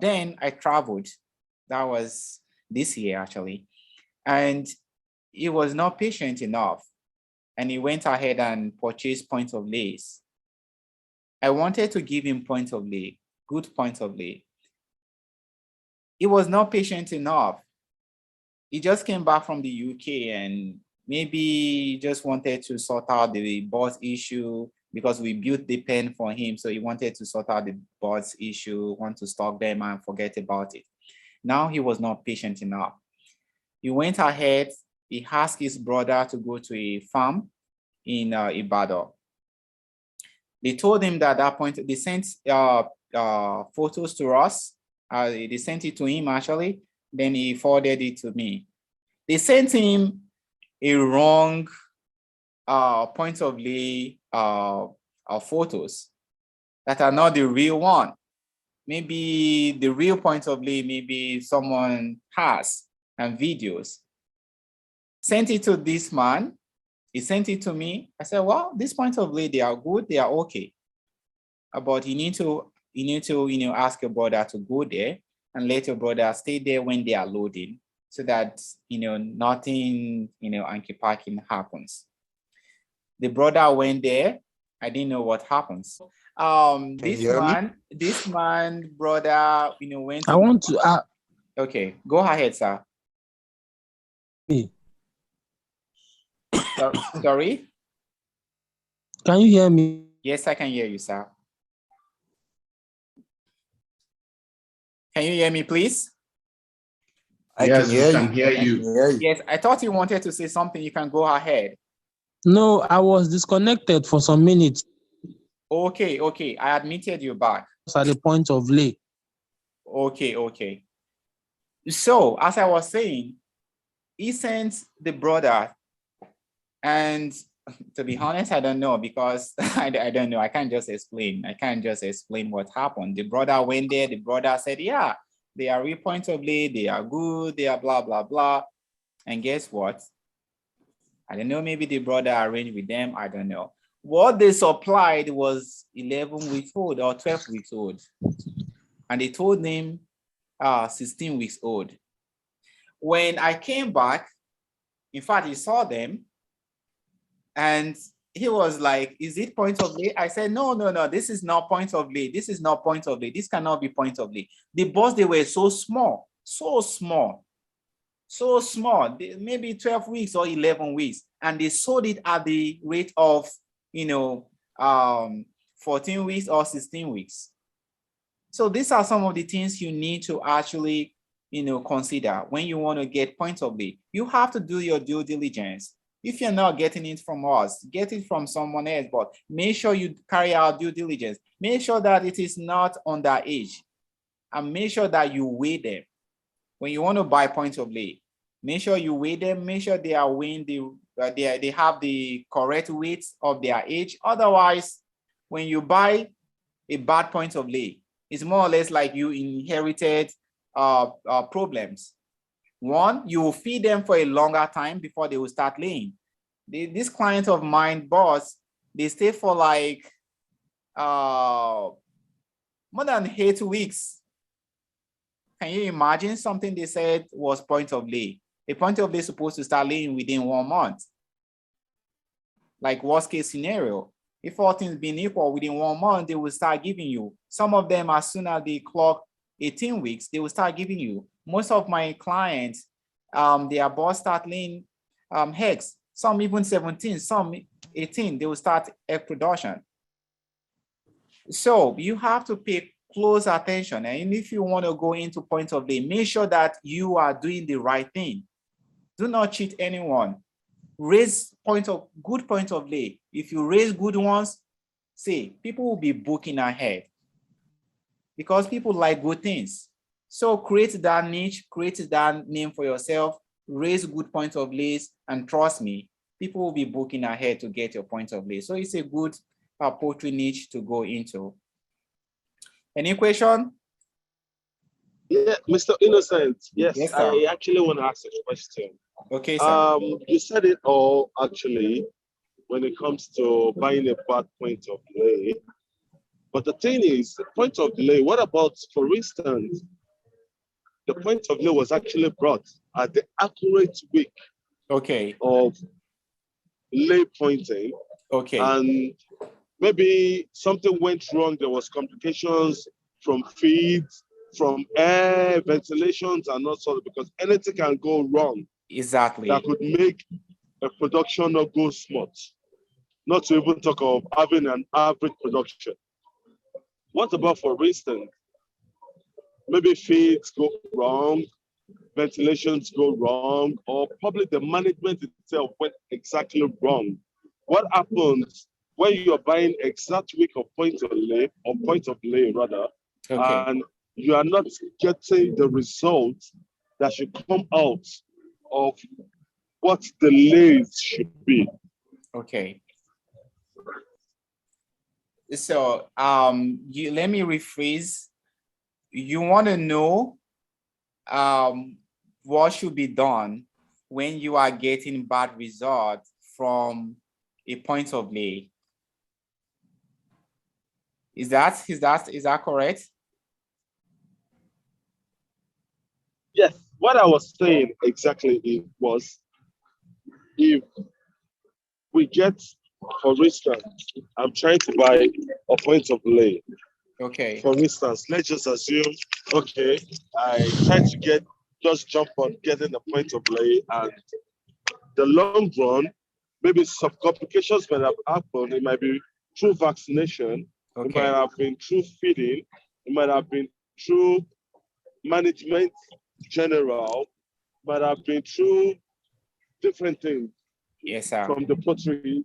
then I traveled. That was this year, actually. And he was not patient enough. And he went ahead and purchased points of lays. I wanted to give him points of lay, good points of lay. He was not patient enough. He just came back from the UK and maybe just wanted to sort out the boss issue, because we built the pen for him. So he wanted to sort out the boss issue, want to stock them and forget about it. Now he was not patient enough. He went ahead, he asked his brother to go to a farm in Ibadan. They told him that at that point, they sent photos to us. They sent it to him actually, then he forwarded it to me. They sent him a wrong point of lay photos that are not the real one. Maybe the real point of lay, maybe someone has, and videos. Sent it to this man. He sent it to me. I said, well, this point of lay, they are good, they are okay. But you need to ask your brother to go there and let your brother stay there when they are loading, so that nothing anti-packing happens. The brother went there. I didn't know what happens. This man brother went. I want to okay, go ahead, sir. Me. Sorry? Can you hear me? Yes, I can hear you, sir. Can you hear me, please? Yes, we can hear you. Yes, I thought you wanted to say something. You can go ahead. No, I was disconnected for some minutes. Okay. I admitted you back. At the point of lay. Okay. So, as I was saying, he sent the brother, and to be honest, I don't know, because I don't know. I can't just explain. What happened. The brother went there. The brother said, yeah, they are real points of lay. They are good. They are blah, blah, blah. And guess what? I don't know. Maybe the brother arranged with them. I don't know. What they supplied was 11 weeks old or 12 weeks old. And they told him 16 weeks old. When I came back, in fact, he saw them. And he was like, is it point of lay? I said, no, this is not point of lay. This is not point of lay. This cannot be point of lay. The balls, they were so small, maybe 12 weeks or 11 weeks. And they sold it at the rate of, 14 weeks or 16 weeks. So these are some of the things you need to actually, consider when you want to get point of lay. You have to do your due diligence. If you're not getting it from us, get it from someone else, but make sure you carry out due diligence. Make sure that it is not underage, and make sure that you weigh them. When you want to buy points of lay, make sure you weigh them, make sure they are weighing they have the correct weights of their age. Otherwise, when you buy a bad point of lay, it's more or less like you inherited problems. One, you will feed them for a longer time before they will start laying. This client of mine, boss, they stay for like more than 8 weeks. Can you imagine something they said was point of lay? The point of lay is supposed to start laying within 1 month. Like worst case scenario, if all things being equal, within 1 month, they will start giving you. Some of them, as soon as they clock 18 weeks, they will start giving you. Most of my clients, their boss start laying eggs, some even 17, some 18, they will start egg production. So you have to pay close attention. And if you want to go into point of lay, make sure that you are doing the right thing. Do not cheat anyone. Raise good point of lay. If you raise good ones, say people will be booking ahead because people like good things. So create that niche, create that name for yourself, raise good point of lays, and trust me, people will be booking ahead to get your point of lay. So it's a good poultry niche to go into. Any question? Yeah, Mr. Innocent. Yes, Yes, sir. I actually want to ask a question. Okay, sir. You said it all actually when it comes to buying a bad point of lay. But the thing is, the point of lay, what about, for instance, the point of lay was actually brought at the accurate week of lay pointing. Okay. And maybe something went wrong. There was complications from feeds, from air, ventilations, and all sorts, because anything can go wrong. Exactly. That could make a production not go smooth. Not to even talk of having an average production. What about, for instance, maybe feeds go wrong, ventilations go wrong, or probably the management itself went exactly wrong? What happens when you're buying exact week of point of lay rather, and you are not getting the results that should come out of what the lays should be? Okay. So let me rephrase. You want to know what should be done when you are getting bad results from a point of lay. Is that correct? Yes, what I was saying exactly was, if we get, for instance, I'm trying to buy a point of lay. Okay. For instance, let's just assume, okay, I try to just jump on getting a point of lay, and the long run, maybe some complications might have happened. It might be through vaccination, it might have been through feeding, it might have been through management general, might have been through different things. Yes, sir. From the poultry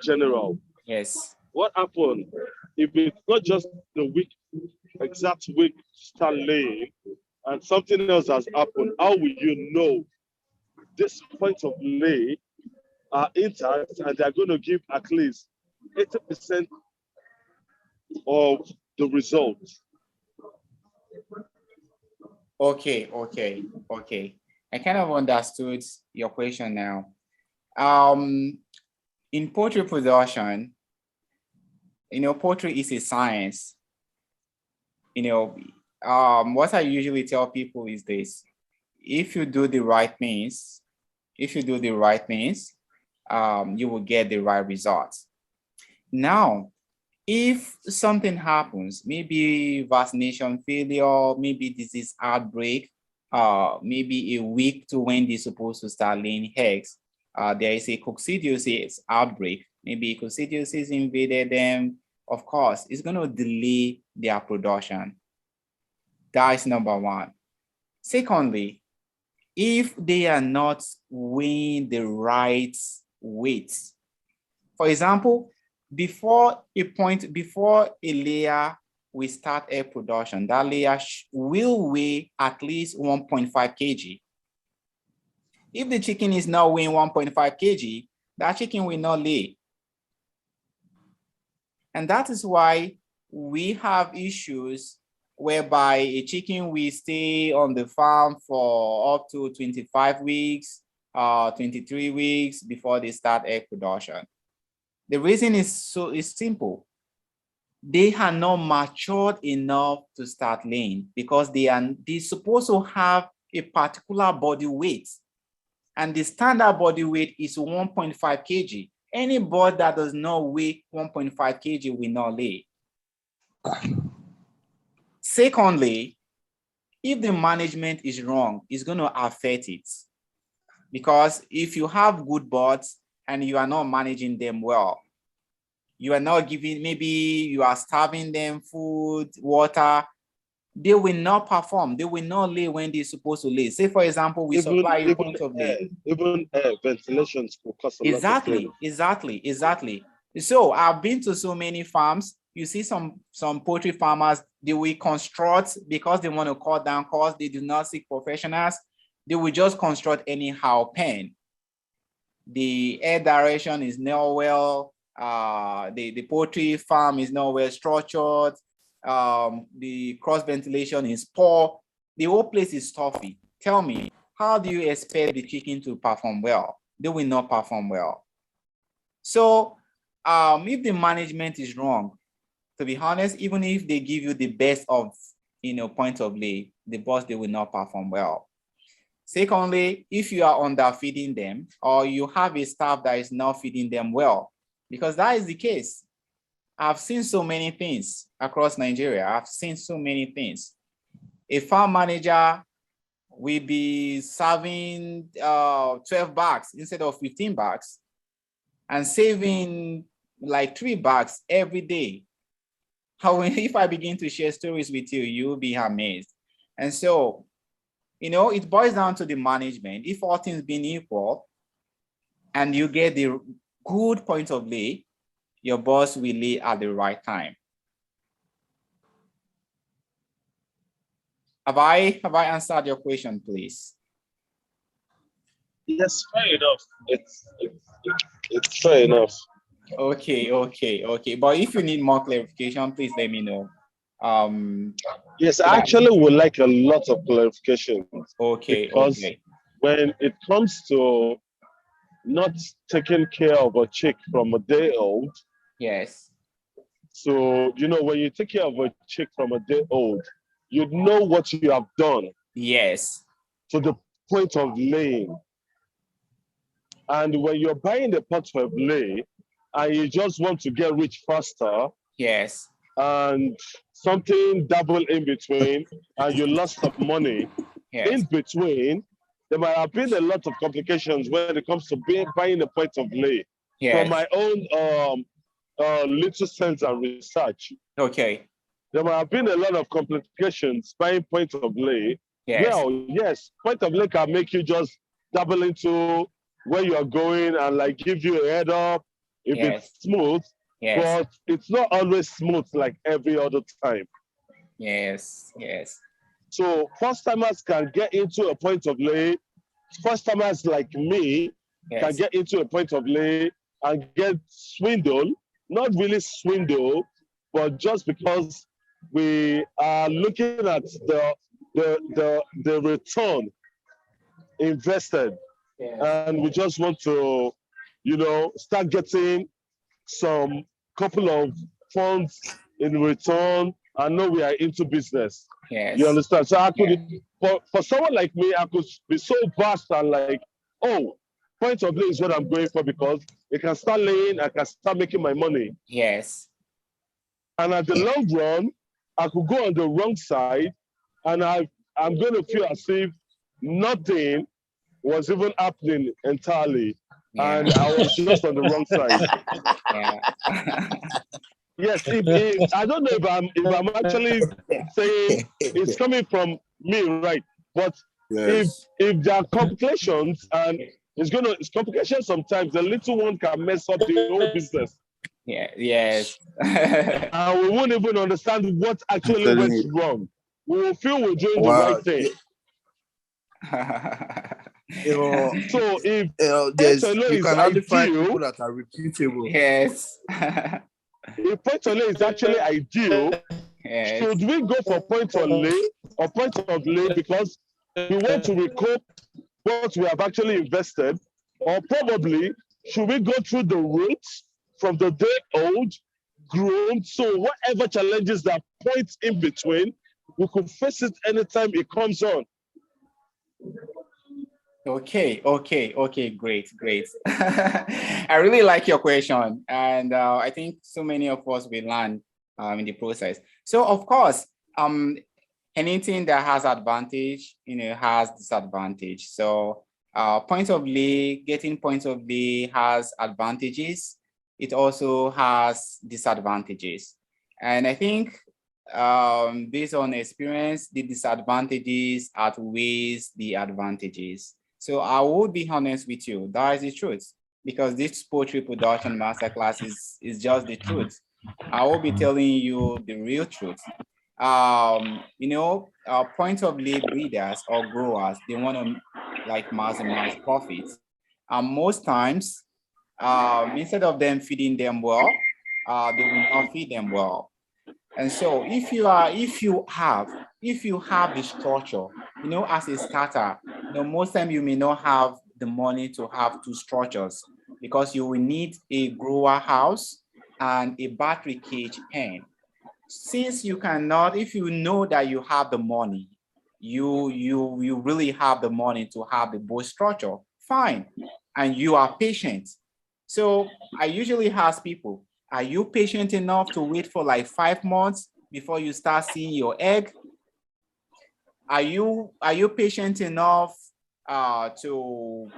general. Yes. What happened if it's not just the exact week to start laying, and something else has happened? How will you know this point of lay are intact and they're going to give at least 80% of the results? Okay. I kind of understood your question now. In poultry production, poultry is a science. What I usually tell people is this: if you do the right things, you will get the right results. Now, if something happens, maybe vaccination failure, maybe disease outbreak, maybe a week to when they're supposed to start laying eggs, there is a coccidiosis outbreak, maybe coccidiosis invaded them, of course, it's going to delay their production. That is number one. Secondly, if they are not weighing the right weight, for example, before a layer will start egg production, that layer will weigh at least 1.5 kg. If the chicken is not weighing 1.5 kg, that chicken will not lay. And that is why we have issues whereby a chicken will stay on the farm for up to 25 weeks, 23 weeks before they start egg production. The reason is simple. They are not matured enough to start laying because they're supposed to have a particular body weight, and the standard body weight is 1.5 kg. Any bird that does not weigh 1.5 kg will not lay. Secondly, if the management is wrong, it's going to affect it. Because if you have good birds and you are not managing them well, you are not giving, maybe you are starving them food, water, they will not perform. They will not lay when they're supposed to lay. Say, for example, we supply a point of lay. Even ventilation will cost a lot of money. Exactly. So I've been to so many farms. You see some poultry farmers, they will construct because they want to cut down costs. They do not seek professionals. They will just construct anyhow pen. The air direction is not well. The poultry farm is not well structured. The cross ventilation is poor. The whole place is stuffy. Tell me, how do you expect the chicken to perform well? They will not perform well. So if the management is wrong, to be honest, even if they give you the best of point of lay, the birds, they will not perform well. Secondly, if you are underfeeding them or you have a staff that is not feeding them well, because that is the case. I've seen so many things across Nigeria. I've seen so many things. A farm manager will be serving 12 bags instead of 15 bags and saving like 3 bags every day. However, if I begin to share stories with you, you'll be amazed. And so, it boils down to the management. If all things being equal and you get the good point of lay, your boss will lay at the right time. Have I answered your question, please? Yes, fair enough. It's fair enough. Okay. But if you need more clarification, please let me know. Yes, I actually would like a lot of clarification. Okay. Because when it comes to not taking care of a chick from a day old. Yes. So, when you take care of a chick from a day old, you know what you have done. Yes. To the point of laying. And when you're buying the pot of lay and you just want to get rich faster. Yes. And something double in between and you lost some money. Yes. In between, there might have been a lot of complications when it comes to buying a point of lay. Yes. From my own little sense and research. Okay. There might have been a lot of complications buying point of lay. Yes. Well, yes, point of lay can make you just double into where you are going and like give you a head up if it's smooth. Yes. But it's not always smooth like every other time. Yes. So first timers can get into a point of lay. First timers like me can get into a point of lay and get swindled. Not really swindle, but just because we are looking at the return invested, and we just want to, start getting some couple of funds in return. I know we are into business. Yes. You understand? So I could, for someone like me, I could be so vast and like, oh, point of lay is what I'm going for because it can start laying, I can start making my money. Yes. And at the long run, I could go on the wrong side and I'm going to feel as if nothing was even happening entirely. Yeah. And I was just on the wrong side. Yeah. Yes, I don't know if I'm actually saying it's coming from me, right? But if there are complications and it's complications sometimes, the little one can mess up the whole business. Yeah, yes. And we won't even understand what actually went wrong. We will feel we're doing the right thing. So if you can only find people that are reputable. Yes. If Point of Lay is actually ideal, Yes. Should we go for point of lay or point of lay because we want to recoup what we have actually invested, or probably should we go through the roots from the day old, grown, so whatever challenges that point in between, we could face it anytime it comes on. Okay, great. I really like your question, and I think so many of us will learn in the process. So of course, anything that has advantage, has disadvantage. So point of lay, getting point of lay has advantages. It also has disadvantages, and I think based on experience, the disadvantages outweighs the advantages. So I would be honest with you, that is the truth, because this poultry production masterclass is just the truth. I will be telling you the real truth. Point of lay breeders or growers, they want to like maximize profits. Most times, instead of them feeding them well, they will not feed them well. And so if you have the structure, as a starter, most time you may not have the money to have two structures because you will need a grower house and a battery cage pen. Since you cannot, if you know that you have the money, you really have the money to have the both structure, fine, and you are patient. So I usually ask people, are you patient enough to wait for like 5 months before you start seeing your egg? Are you patient enough to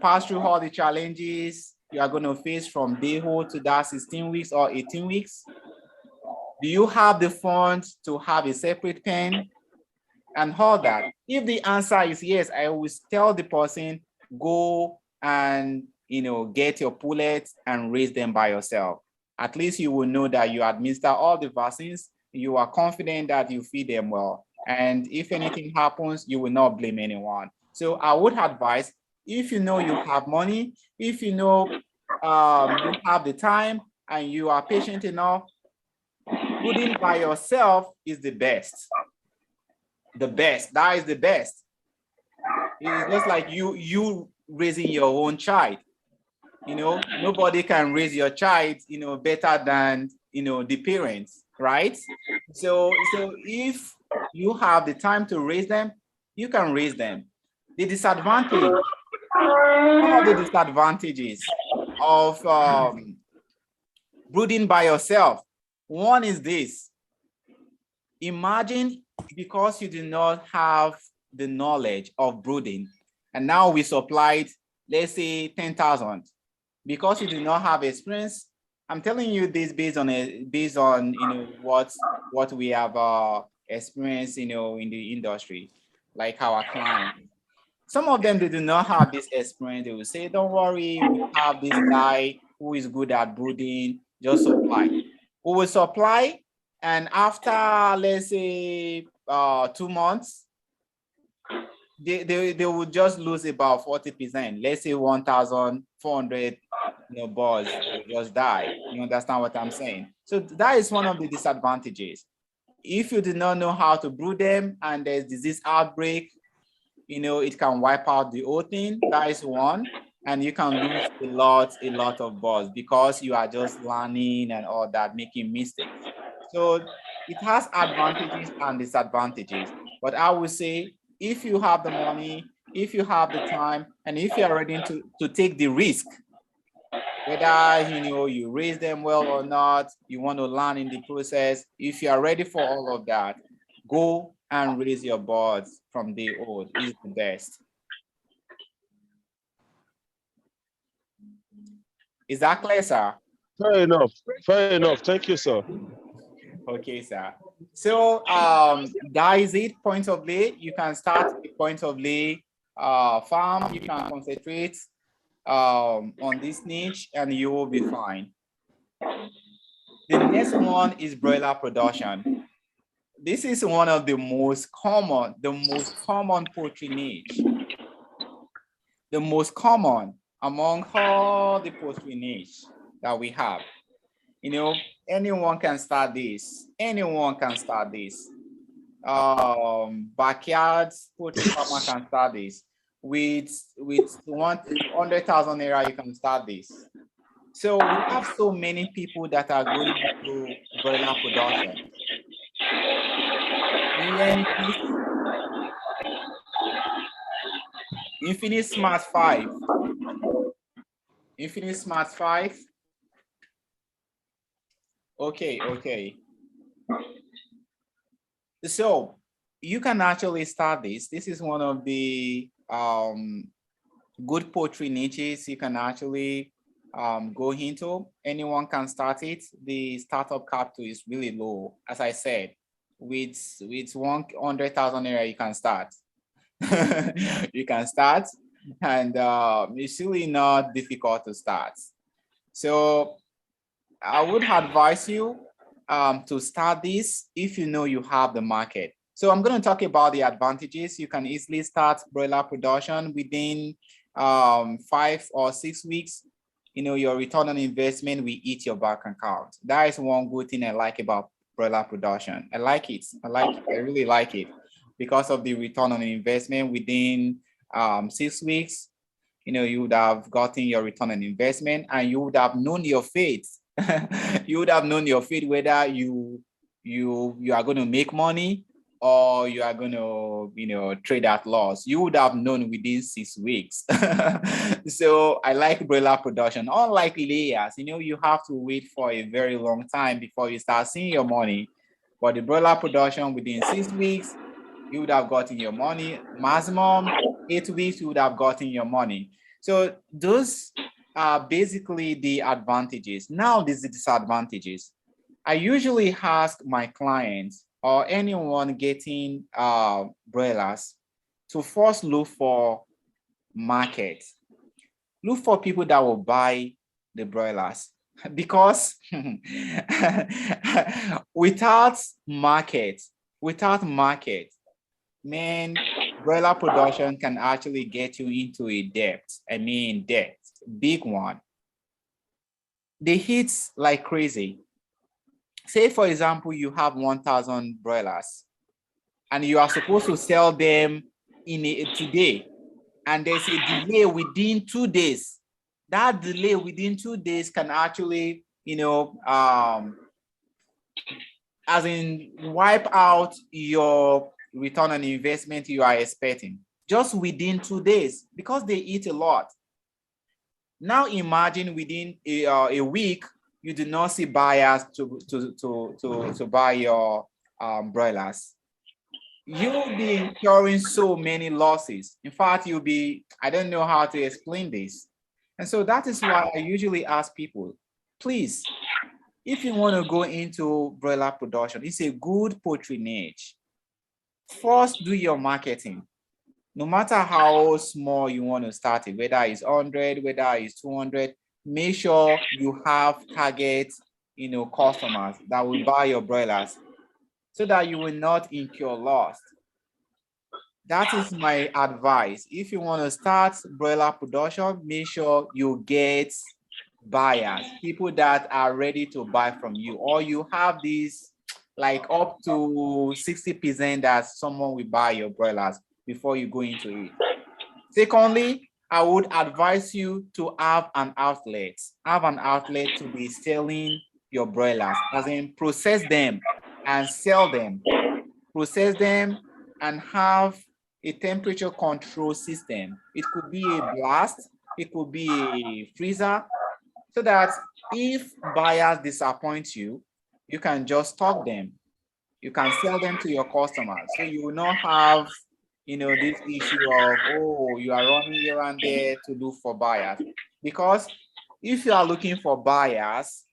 pass through all the challenges you are going to face from day old to that 16 weeks or 18 weeks? Do you have the funds to have a separate pen and all that? If the answer is yes, I always tell the person, go and get your pullets and raise them by yourself. At least you will know that you administer all the vaccines, you are confident that you feed them well. And if anything happens, you will not blame anyone. So I would advise, if you know you have money, if you know you have the time and you are patient enough, brooding by yourself is the best. The best, that is the best. It's just like you raising your own child. Nobody can raise your child, better than, the parents, right? So if you have the time to raise them, you can raise them. The disadvantage, some of the disadvantages of brooding by yourself. One is this: imagine because you do not have the knowledge of brooding, and now we supplied, let's say 10,000. Because you do not have experience, I'm telling you this based on what we have experienced in the industry, like our clients. Some of them, they do not have this experience. They will say, don't worry, we have this guy who is good at brooding, just supply. We will supply, and after, let's say 2 months, they will just lose about 40%. Let's say 1,400 birds just die. You understand what I'm saying? So that is one of the disadvantages. If you do not know how to brood them and there's disease outbreak, it can wipe out the whole thing. That is one. And you can lose a lot of birds because you are just learning and all that, making mistakes. So it has advantages and disadvantages. But I would say, if you have the money, if you have the time, and if you are ready to take the risk, whether you raise them well or not, you want to learn in the process, if you are ready for all of that, go and raise your birds from day old is the best. Is that clear, sir? Fair enough. Thank you, sir. Okay, sir. So that is it. Point of lay. You can start the point of lay farm. You can concentrate on this niche and you will be fine. The next one is broiler production. This is one of the most common poultry niche. The most common among all the poultry niche that we have. You know, anyone can start this. Anyone can start this. Backyard poultry farmer can start this. With 100,000 naira, you can start this. So we have so many people that are going into broiler production. Infinite Smart 5. Infinite Smart 5. Okay. So you can actually start this. This is one of the good poultry niches you can actually go into. Anyone can start it. The startup capital is really low. As I said, with 100,000 naira, you can start. You can start, and it's really not difficult to start. So I would advise you to start this if you know you have the market. So I'm going to talk about the advantages. You can easily start broiler production within 5 or 6 weeks. You know, your return on investment will eat your bank account. That is one good thing I like about broiler production. I like it. I really like it because of the return on investment within 6 weeks. You know, you would have gotten your return on investment and you would have known your fate. You would have known your fate, whether you are going to make money or you are going to, you know, trade at loss. You would have known within 6 weeks. So I like broiler production. Unlike layers, you know, you have to wait for a very long time before you start seeing your money. But the broiler production, within 6 weeks, you would have gotten your money. Maximum 8 weeks, you would have gotten your money. So those are basically the advantages. Now, these are the disadvantages. I usually ask my clients or anyone getting broilers to first look for market. Look for people that will buy the broilers, because without market, man, broiler production can actually get you into a debt. I mean, debt, big one. They hit like crazy. Say, for example, you have 1,000 broilers and you are supposed to sell them today, and there's a delay within 2 days. That delay within 2 days can actually, you know, as in wipe out your return on investment you are expecting just within 2 days, because they eat a lot. Now imagine within a week, you do not see buyers to buy your broilers. You'll be incurring so many losses. In fact, you'll be, I don't know how to explain this. And so that is why I usually ask people, please, if you want to go into broiler production, it's a good poultry niche. First, do your marketing. No matter how small you want to start it, whether it's 100, whether it's 200, make sure you have target, you know, customers that will buy your broilers, so that you will not incur loss. That is my advice. If you want to start broiler production, make sure you get buyers, people that are ready to buy from you, or you have these like up to 60% that someone will buy your broilers before you go into it. Secondly, I would advise you to have an outlet. Have an outlet to be selling your broilers, as in process them and sell them. Process them and have a temperature control system. It could be a blast, it could be a freezer, so that if buyers disappoint you, you can just stock them. You can sell them to your customers. So you will not have, you know, this issue of, oh, you are running here and there to look for buyers. Because if you are looking for buyers,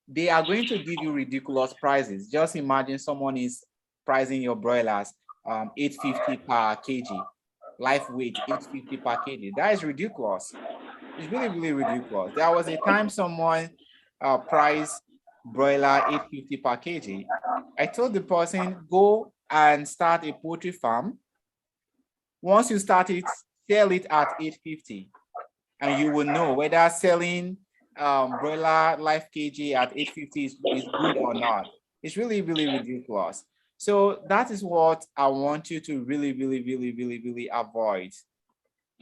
they are going to give you ridiculous prices. Just imagine someone is pricing your broilers 850 per kg, live weight 850 per kg. That is ridiculous. It's really, really ridiculous. There was a time someone priced broiler 850 per kg. I told the person, go and start a poultry farm. Once you start it, sell it at 850, and you will know whether selling broiler live kg at 850 is good or not. It's really, really ridiculous. So that is what I want you to really avoid.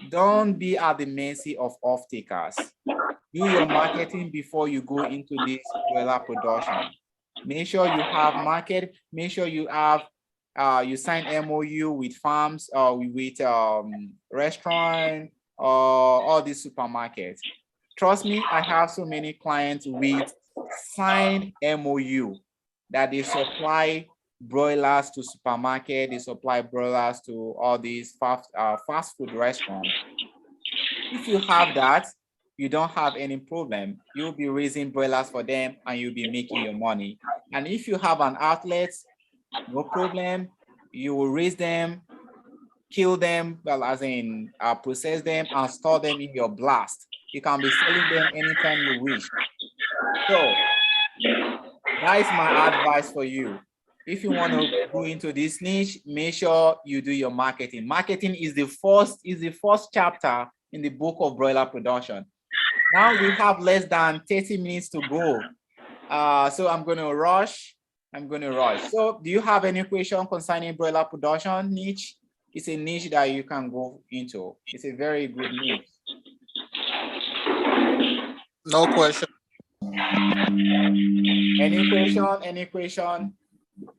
Don't be at the mercy of off-takers. Do your marketing before you go into this broiler production. Make sure you have market, make sure you have, you sign MOU with farms or with restaurant or all these supermarkets. Trust me, I have so many clients with signed MOU that they supply broilers to supermarket, they supply broilers to all these fast food restaurants. If you have that, you don't have any problem. You'll be raising broilers for them and you'll be making your money. And if you have an outlet, no problem. You will raise them, kill them, well, as in process them and store them in your blast. You can be selling them anytime you wish. So that is my advice for you. If you want to go into this niche, make sure you do your marketing. Marketing is the first chapter in the book of broiler production. Now we have less than 30 minutes to go. So I'm going to rush. So do you have any question concerning broiler production niche? It's a niche that you can go into. It's a very good niche. No question. Any question?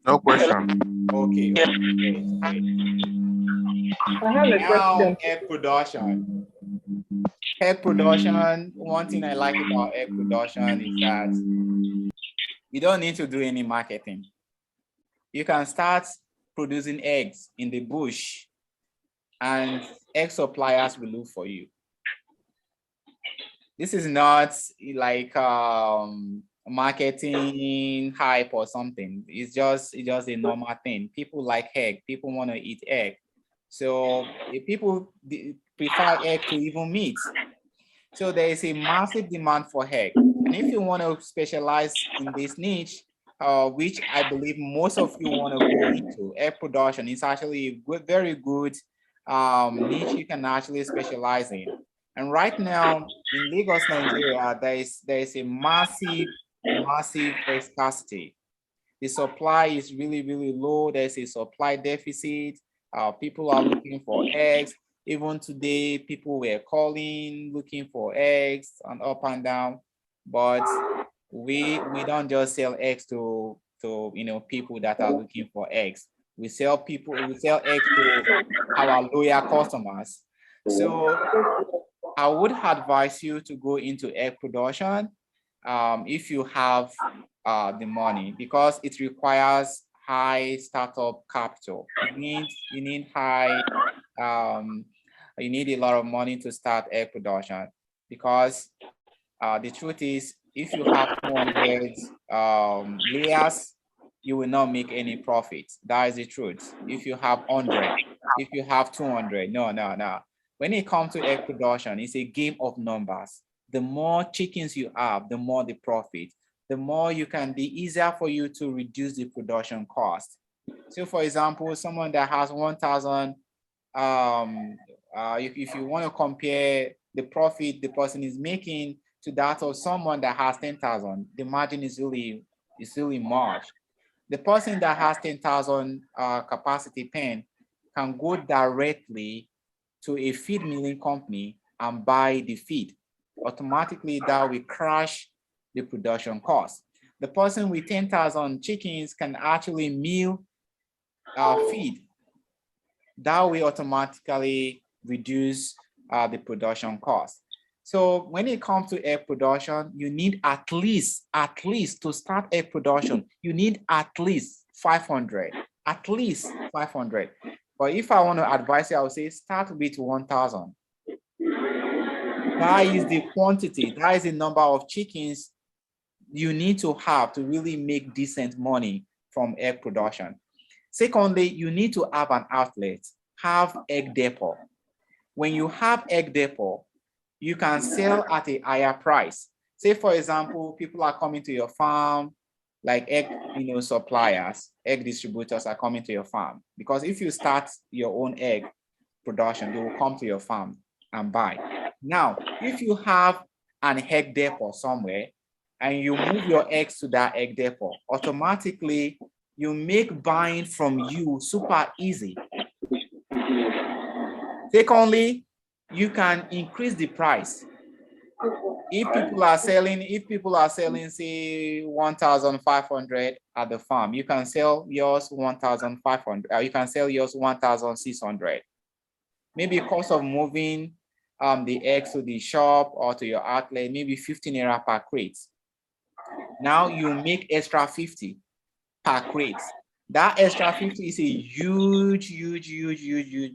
No question. Okay. I have a question. Egg production. Egg production, one thing I like about egg production is that you don't need to do any marketing. You can start producing eggs in the bush and egg suppliers will look for you. This is not like marketing hype or something. It's just a normal thing. People like egg. People want to eat egg. So if people prefer egg to even meat. So there is a massive demand for egg. And if you want to specialize in this niche, which I believe most of you want to go into, egg production is actually a good, very good niche you can actually specialize in. And right now in Lagos, Nigeria, there is a massive scarcity. The supply is really low. There's a supply deficit. People are looking for eggs. Even today, people were calling, looking for eggs and up and down. But we don't just sell eggs to people that are looking for eggs. We sell eggs to our loyal customers. So I would advise you to go into egg production if you have the money, because it requires high startup capital. You need high, you need a lot of money to start egg production, because the truth is, if you have 200 layers, you will not make any profit. That is the truth. If you have 100, if you have 200, no. When it comes to egg production, it's a game of numbers. The more chickens you have, the more the profit. The more you can, the easier for you to reduce the production cost. So for example, someone that has 1,000, if you want to compare the profit the person is making to that of someone that has 10,000, the margin is really much. The person that has 10,000 capacity pen can go directly to a feed milling company and buy the feed. Automatically, that will crash the production cost. The person with 10,000 chickens can actually mill feed. That will automatically reduce the production cost. So when it comes to egg production, you need at least to start egg production, you need at least 500, at least 500. But if I want to advise you, I would say start with 1,000. That is the quantity, that is the number of chickens you need to have to really make decent money from egg production. Secondly, you need to have an outlet, have egg depot. When you have egg depot, you can sell at a higher price. Say, for example, people are coming to your farm, like egg suppliers, egg distributors are coming to your farm. Because if you start your own egg production, they will come to your farm and buy. Now, if you have an egg depot somewhere and you move your eggs to that egg depot, automatically you make buying from you super easy. Secondly, you can increase the price. If people are selling, say 1,500 at the farm, you can sell yours 1,500. You can sell yours 1,600. Maybe cost of moving the eggs to the shop or to your outlet, maybe 15 naira per crate. Now you make extra 50 per crate. That extra 50 is a huge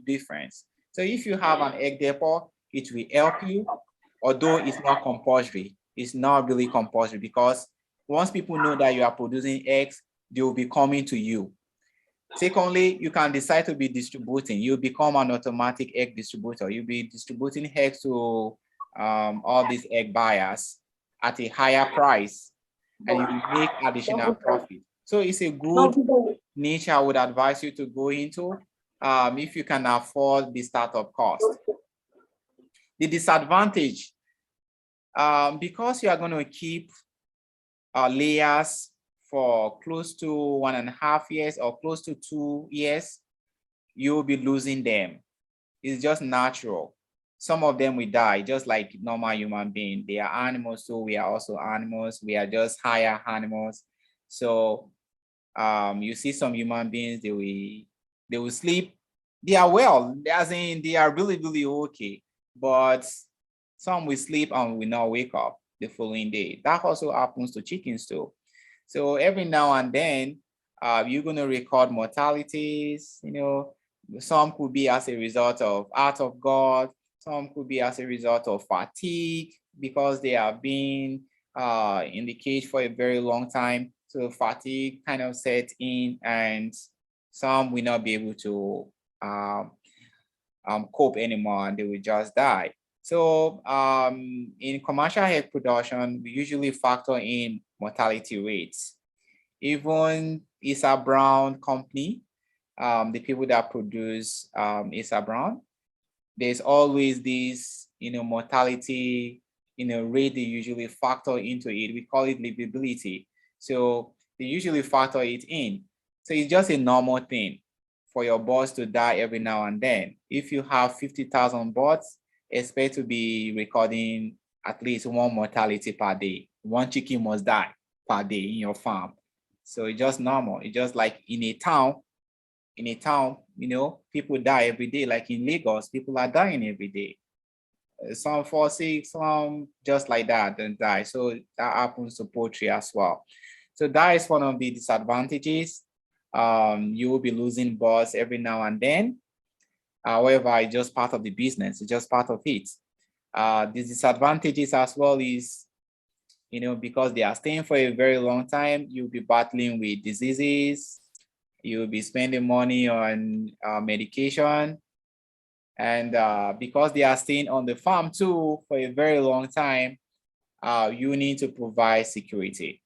difference. So if you have an egg depot, it will help you, although it's not compulsory. It's not really compulsory, because once people know that you are producing eggs, they will be coming to you. Secondly, you can decide to be distributing. You become an automatic egg distributor. You'll be distributing eggs to all these egg buyers at a higher price, and you make additional profit. So it's a good niche I would advise you to go into if you can afford the startup cost. The disadvantage, because you are going to keep layers for close to 1.5 years or close to 2 years, you'll be losing them. It's just natural. Some of them will die, just like normal human beings. They are animals, so we are also animals. We are just higher animals. So you see some human beings, they will sleep. They are well, as in they are really okay. But some will sleep and will not wake up the following day. That also happens to chickens too. So every now and then, you're going to record mortalities. You know, some could be as a result of act of God. Some could be as a result of fatigue, because they have been in the cage for a very long time. So fatigue kind of sets in, and some will not be able to cope anymore, and they will just die. So in commercial egg production, we usually factor in mortality rates. Even Issa Brown company, the people that produce Issa Brown, there's always this, mortality, rate they usually factor into it. We call it livability. So they usually factor it in. So it's just a normal thing for your birds to die every now and then. If you have 50,000 birds, expect to be recording at least one mortality per day. One chicken must die per day in your farm. So it's just normal. It's just like in a town, people die every day. Like in Lagos, people are dying every day. Some fall sick, some just like that and die. So that happens to poultry as well. So that is one of the disadvantages. You will be losing birds every now and then. However, it's just part of the business. It's just part of it. The disadvantages as well is, because they are staying for a very long time, you'll be battling with diseases. You'll be spending money on medication. And because they are staying on the farm too for a very long time, you need to provide security.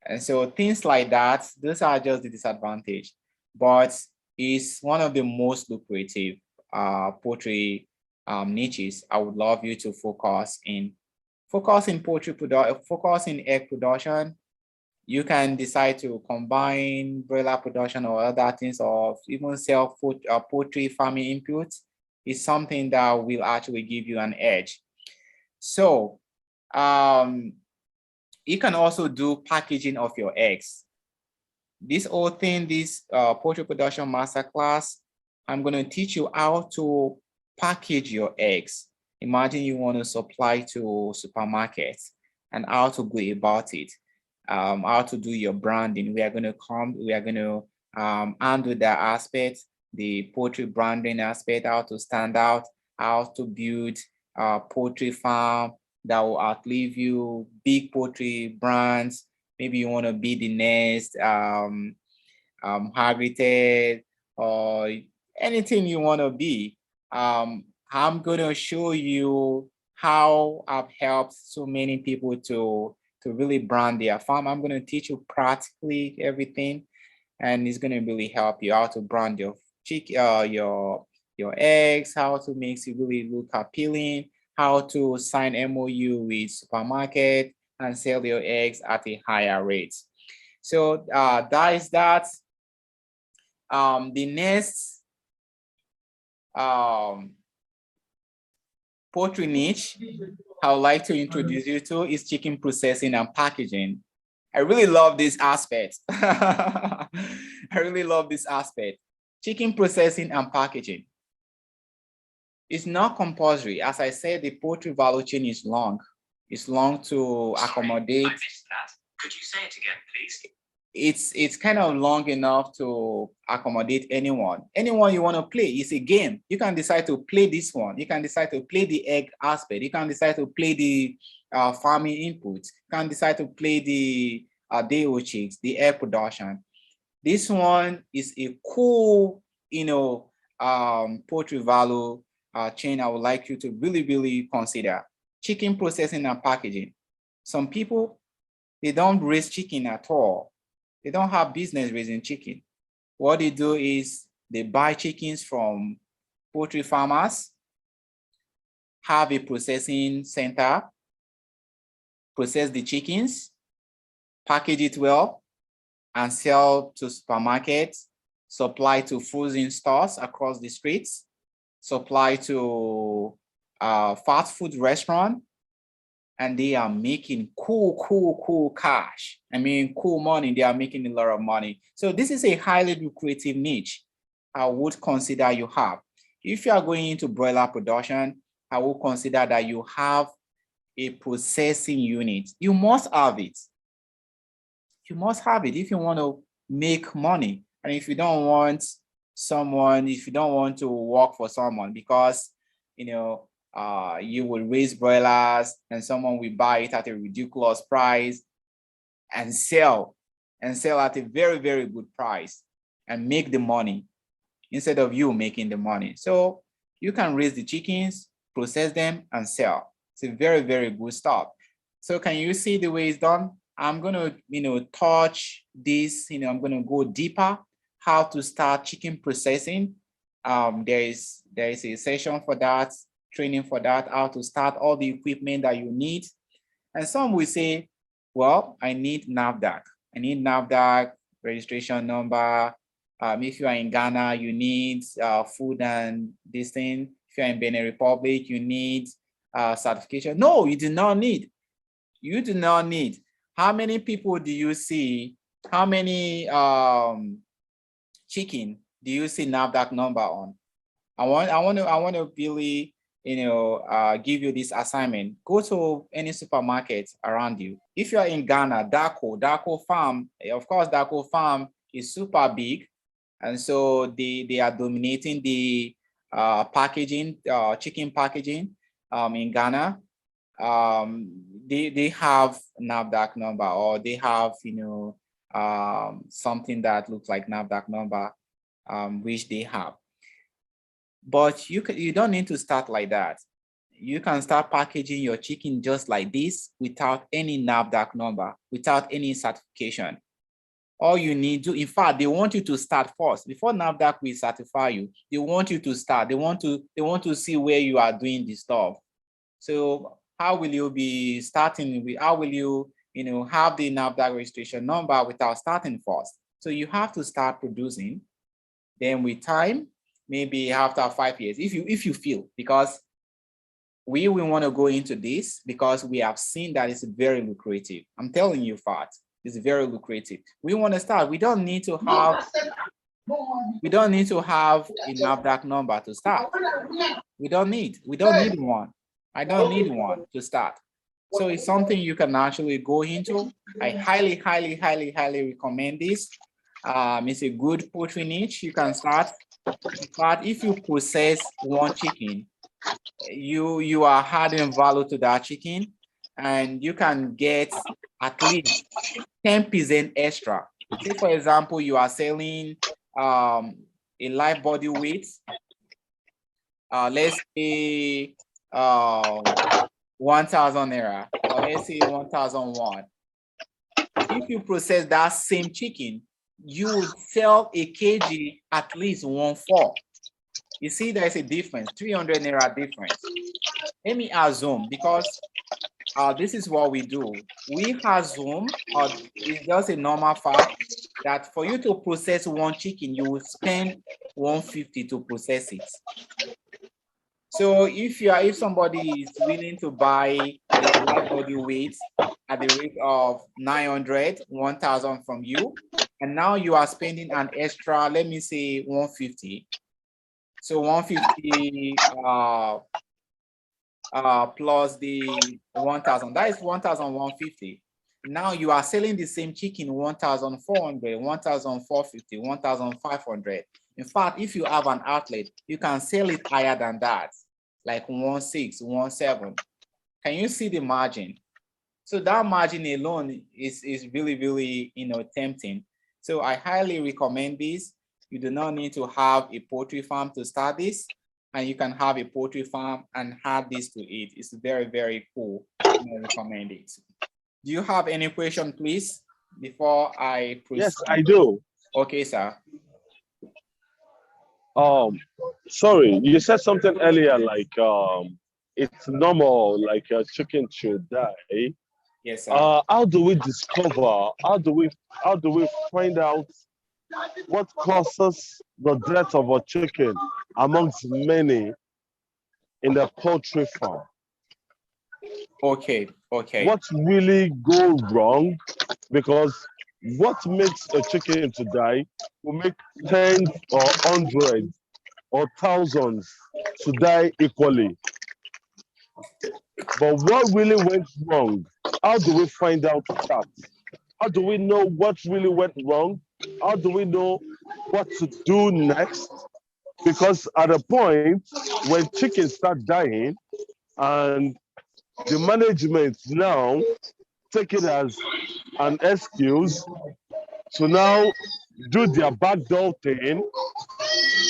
And so things like that, those are just the disadvantage. But it's one of the most lucrative poultry niches. I would love you to focus in poultry production, focus in egg production. You can decide to combine broiler production or other things, or even sell poultry farming inputs. It's something that will actually give you an edge. So you can also do packaging of your eggs. This whole thing, this poultry production masterclass, I'm going to teach you how to package your eggs. Imagine you want to supply to supermarkets, and how to go about it, how to do your branding. We are going to handle that aspect, the poultry branding aspect, how to stand out, how to build a poultry farm that will outlive you, big poultry brands. Maybe you want to be the next Harriet, or anything you want to be. I'm going to show you how I've helped so many people to really brand their farm. I'm going to teach you practically everything, and it's going to really help you how to brand your eggs, how to make it really look appealing, how to sign MOU with supermarket and sell your eggs at a higher rate. So that is that. The next poultry niche I would like to introduce you to is chicken processing and packaging. I really love this aspect. I really love this aspect. Chicken processing and packaging. It's not compulsory. As I said, the poultry value chain is long. It's long to accommodate. I missed that. Could you say it again, please? It's kind of long enough to accommodate anyone. Anyone you want to play. It's a game. You can decide to play this one. You can decide to play the egg aspect. You can decide to play the farming inputs. You can decide to play the day-old chicks, the egg production. This one is a cool, poultry value chain I would like you to really consider. Chicken processing and packaging. Some people, they don't raise chicken at all. They don't have business raising chicken. What they do is they buy chickens from poultry farmers, have a processing center, process the chickens, package it well, and sell to supermarkets, supply to frozen stores across the streets, supply to fast food restaurant, and they are making cool cash. I mean, cool money. They are making a lot of money. So this is a highly lucrative niche I would consider you have. If you are going into broiler production, I would consider that you have a processing unit. You must have it. You must have it if you want to make money. And if you don't want someone, if you don't want to work for someone, because, you will raise broilers and someone will buy it at a ridiculous price and sell at a very good price and make the money instead of you making the money. So you can raise the chickens, process them, and sell. It's a very good start. So can you see the way it's done? I'm gonna, touch this, I'm gonna go deeper, how to start chicken processing. There is a session for that, training for that, how to start, all the equipment that you need. And some will say, well, I need NAFDAC. I need NAFDAC registration number. If you are in Ghana, you need food and this thing. If you're in Benin Republic, you need certification. No, you do not need. You do not need. How many people do you see? How many chicken do you see NAFDAC number on? I want to really, give you this assignment. Go to any supermarket around you. If you are in Ghana, Darko Farm, of course, Darko Farm is super big, and so they are dominating the packaging, chicken packaging in Ghana. They have NAFDAC number, or they have something that looks like NAFDAC number, which they have. But you don't need to start like that. You can start packaging your chicken just like this without any NAFDAC number, without any certification. All you need to, in fact, they want you to start first. Before NAFDAC will certify you, they want you to start. They want to see where you are doing this stuff. So how will you be starting with, how will you, have the NAFDAC registration number without starting first? So you have to start producing. Then with time, maybe after 5 years, if you feel, because we will want to go into this because we have seen that it's very lucrative. I'm telling you, facts, it's very lucrative. We want to start. We don't need to have a NAFDAC number to start. We don't need one. I don't need one to start. So it's something you can actually go into. I highly recommend this. It's a good poultry niche. You can start. But if you process one chicken, you are adding value to that chicken, and you can get at least 10% extra. Say, for example, you are selling a live body weight. Let's say 1,000 naira, or let's say 1,001. If you process that same chicken, you will sell a kg at least 1/4. You see, there's a difference, 300 naira difference. Let me assume, because this is what we do. We assume, or it's just a normal fact, that for you to process one chicken, you will spend 150 to process it. So if somebody is willing to buy the live body weight at the rate of 900, 1,000 from you, and now you are spending an extra, let me say 150. So 150 plus the 1,000, that is 1,150. Now you are selling the same chicken 1,400, 1,450, 1,500. In fact, if you have an outlet, you can sell it higher than that, like 1,600, 1,700. Can you see the margin? So that margin alone is really, really, tempting. So I highly recommend this. You do not need to have a poultry farm to start this, and you can have a poultry farm and add this to it. It's very, very cool. I recommend it. Do you have any question, please, before I proceed? Yes, I do. Okay, sir. Sorry, you said something earlier like it's normal, like a chicken should die. Yes, sir. How do we discover? How do we find out what causes the death of a chicken amongst many in the poultry farm? Okay. What really go wrong? Because what makes a chicken to die will make tens or hundreds or thousands to die equally. But what really went wrong? How do we find out that? How do we know what really went wrong? How do we know what to do next? Because at a point when chickens start dying and the management now take it as an excuse to now do their backdoor thing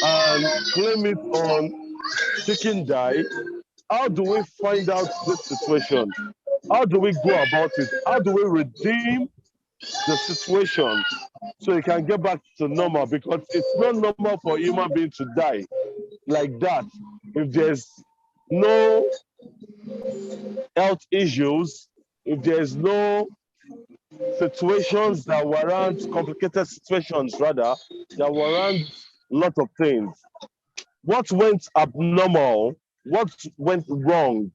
and claim it on chicken die. How do we find out this situation? How do we go about it? How do we redeem the situation so it can get back to normal? Because it's not normal for human being to die like that if there's no health issues, if there's no situations that warrant, complicated situations rather, that warrant a lot of things. What went abnormal? What went wrong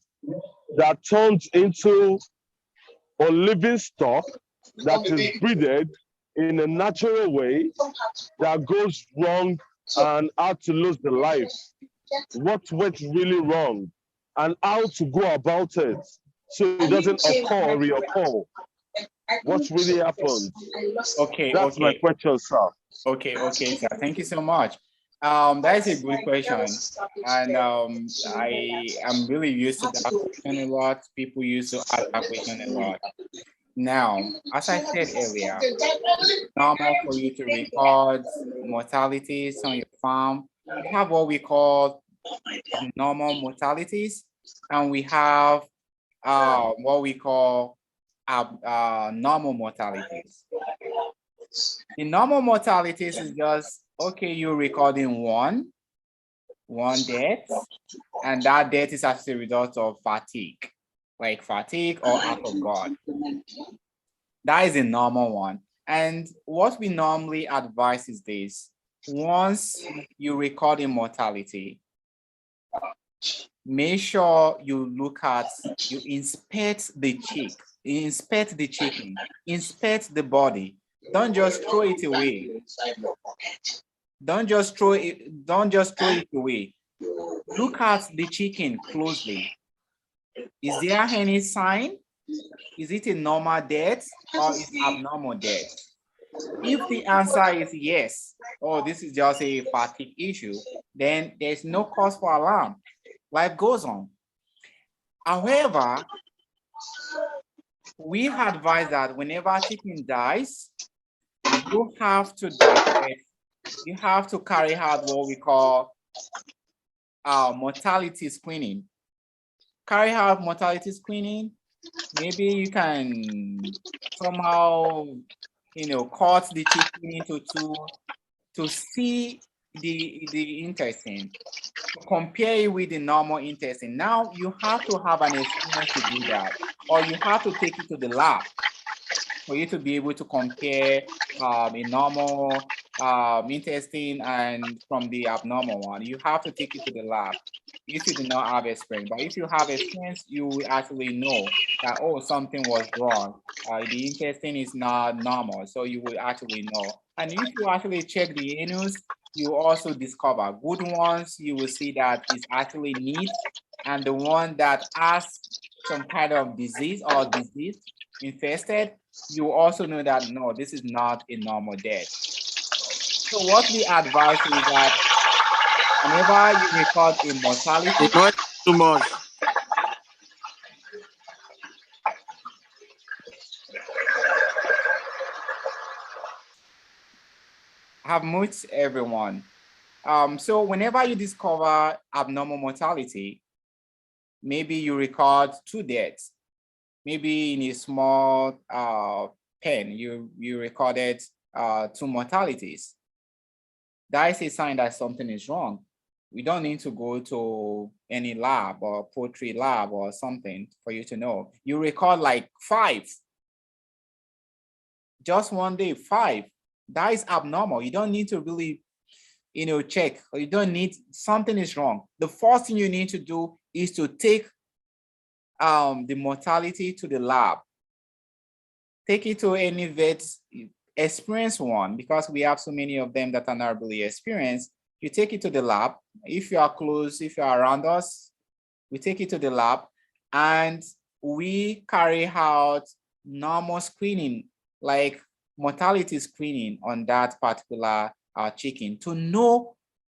that turned into a living stock that is breeded in a natural way that goes wrong and had to lose the life? What went really wrong and how to go about it so it doesn't occur or reoccur? What really happened? Okay. That's my question, sir. Okay, sir. Thank you so much. That is a good question, and I am really used to that question a lot. People used to ask that question a lot. Now, as I said earlier, it's normal for you to record mortalities on your farm. We have what we call normal mortalities, and we have what we call normal mortalities. The normal mortalities is just, okay, you're recording one death, and that death is as a result of fatigue, like fatigue or act of God. That is a normal one. And what we normally advise is this: once you record a mortality, make sure you inspect the chicken, inspect the body. Don't just throw it away. Don't just throw it away. Look at the chicken closely. Is there any sign? Is it a normal death or is it abnormal death? If the answer is yes, or this is just a fatigue issue, then there's no cause for alarm. Life goes on. However, we advise that whenever a chicken dies, you have to carry out what we call mortality screening. Carry out mortality screening. Maybe you can somehow, cut the chicken into two to see the intestine, compare it with the normal intestine. Now you have to have an experience to do that, or you have to take it to the lab for you to be able to compare a normal intestine and from the abnormal one. You have to take it to the lab if you do not have experience. But if you have experience, you will actually know that, oh, something was wrong. The intestine is not normal, so you will actually know. And if you actually check the anus, you also discover good ones. You will see that it's actually neat, and the one that has some kind of disease or disease infested, you also know that no, this is not a normal death. So what we advise is that whenever you record a mortality, too much. have muted everyone. So whenever you discover abnormal mortality, maybe you record 2 deaths. Maybe in a small pen, you recorded 2 mortalities. That is a sign that something is wrong. We don't need to go to any lab or poultry lab or something for you to know. You record like 5. Just one day, 5. That is abnormal. You don't need to really, check, or you don't need, something is wrong. The first thing you need to do is to take the mortality to the lab. Take it to any vet, experienced one, because we have so many of them that are not really experienced. You take it to the lab. If you are close, if you are around us, we take it to the lab and we carry out normal screening, like mortality screening on that particular chicken to know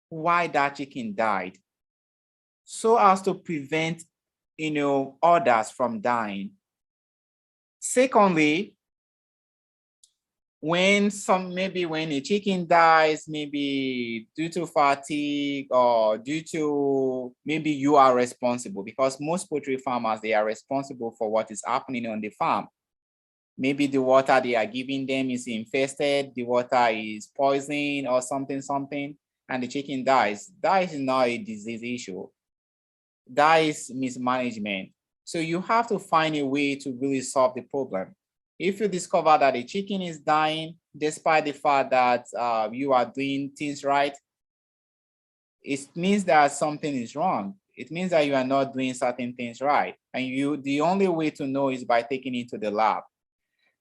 why that chicken died, so as to prevent others from dying. Secondly, when a chicken dies, maybe due to fatigue or due to, maybe you are responsible, because most poultry farmers, they are responsible for what is happening on the farm. Maybe the water they are giving them is infested, the water is poisoned or something, and the chicken dies. That is not a disease issue. That is mismanagement. So you have to find a way to really solve the problem. If you discover that a chicken is dying, despite the fact that you are doing things right, it means that something is wrong. It means that you are not doing certain things right. And the only way to know is by taking it to the lab.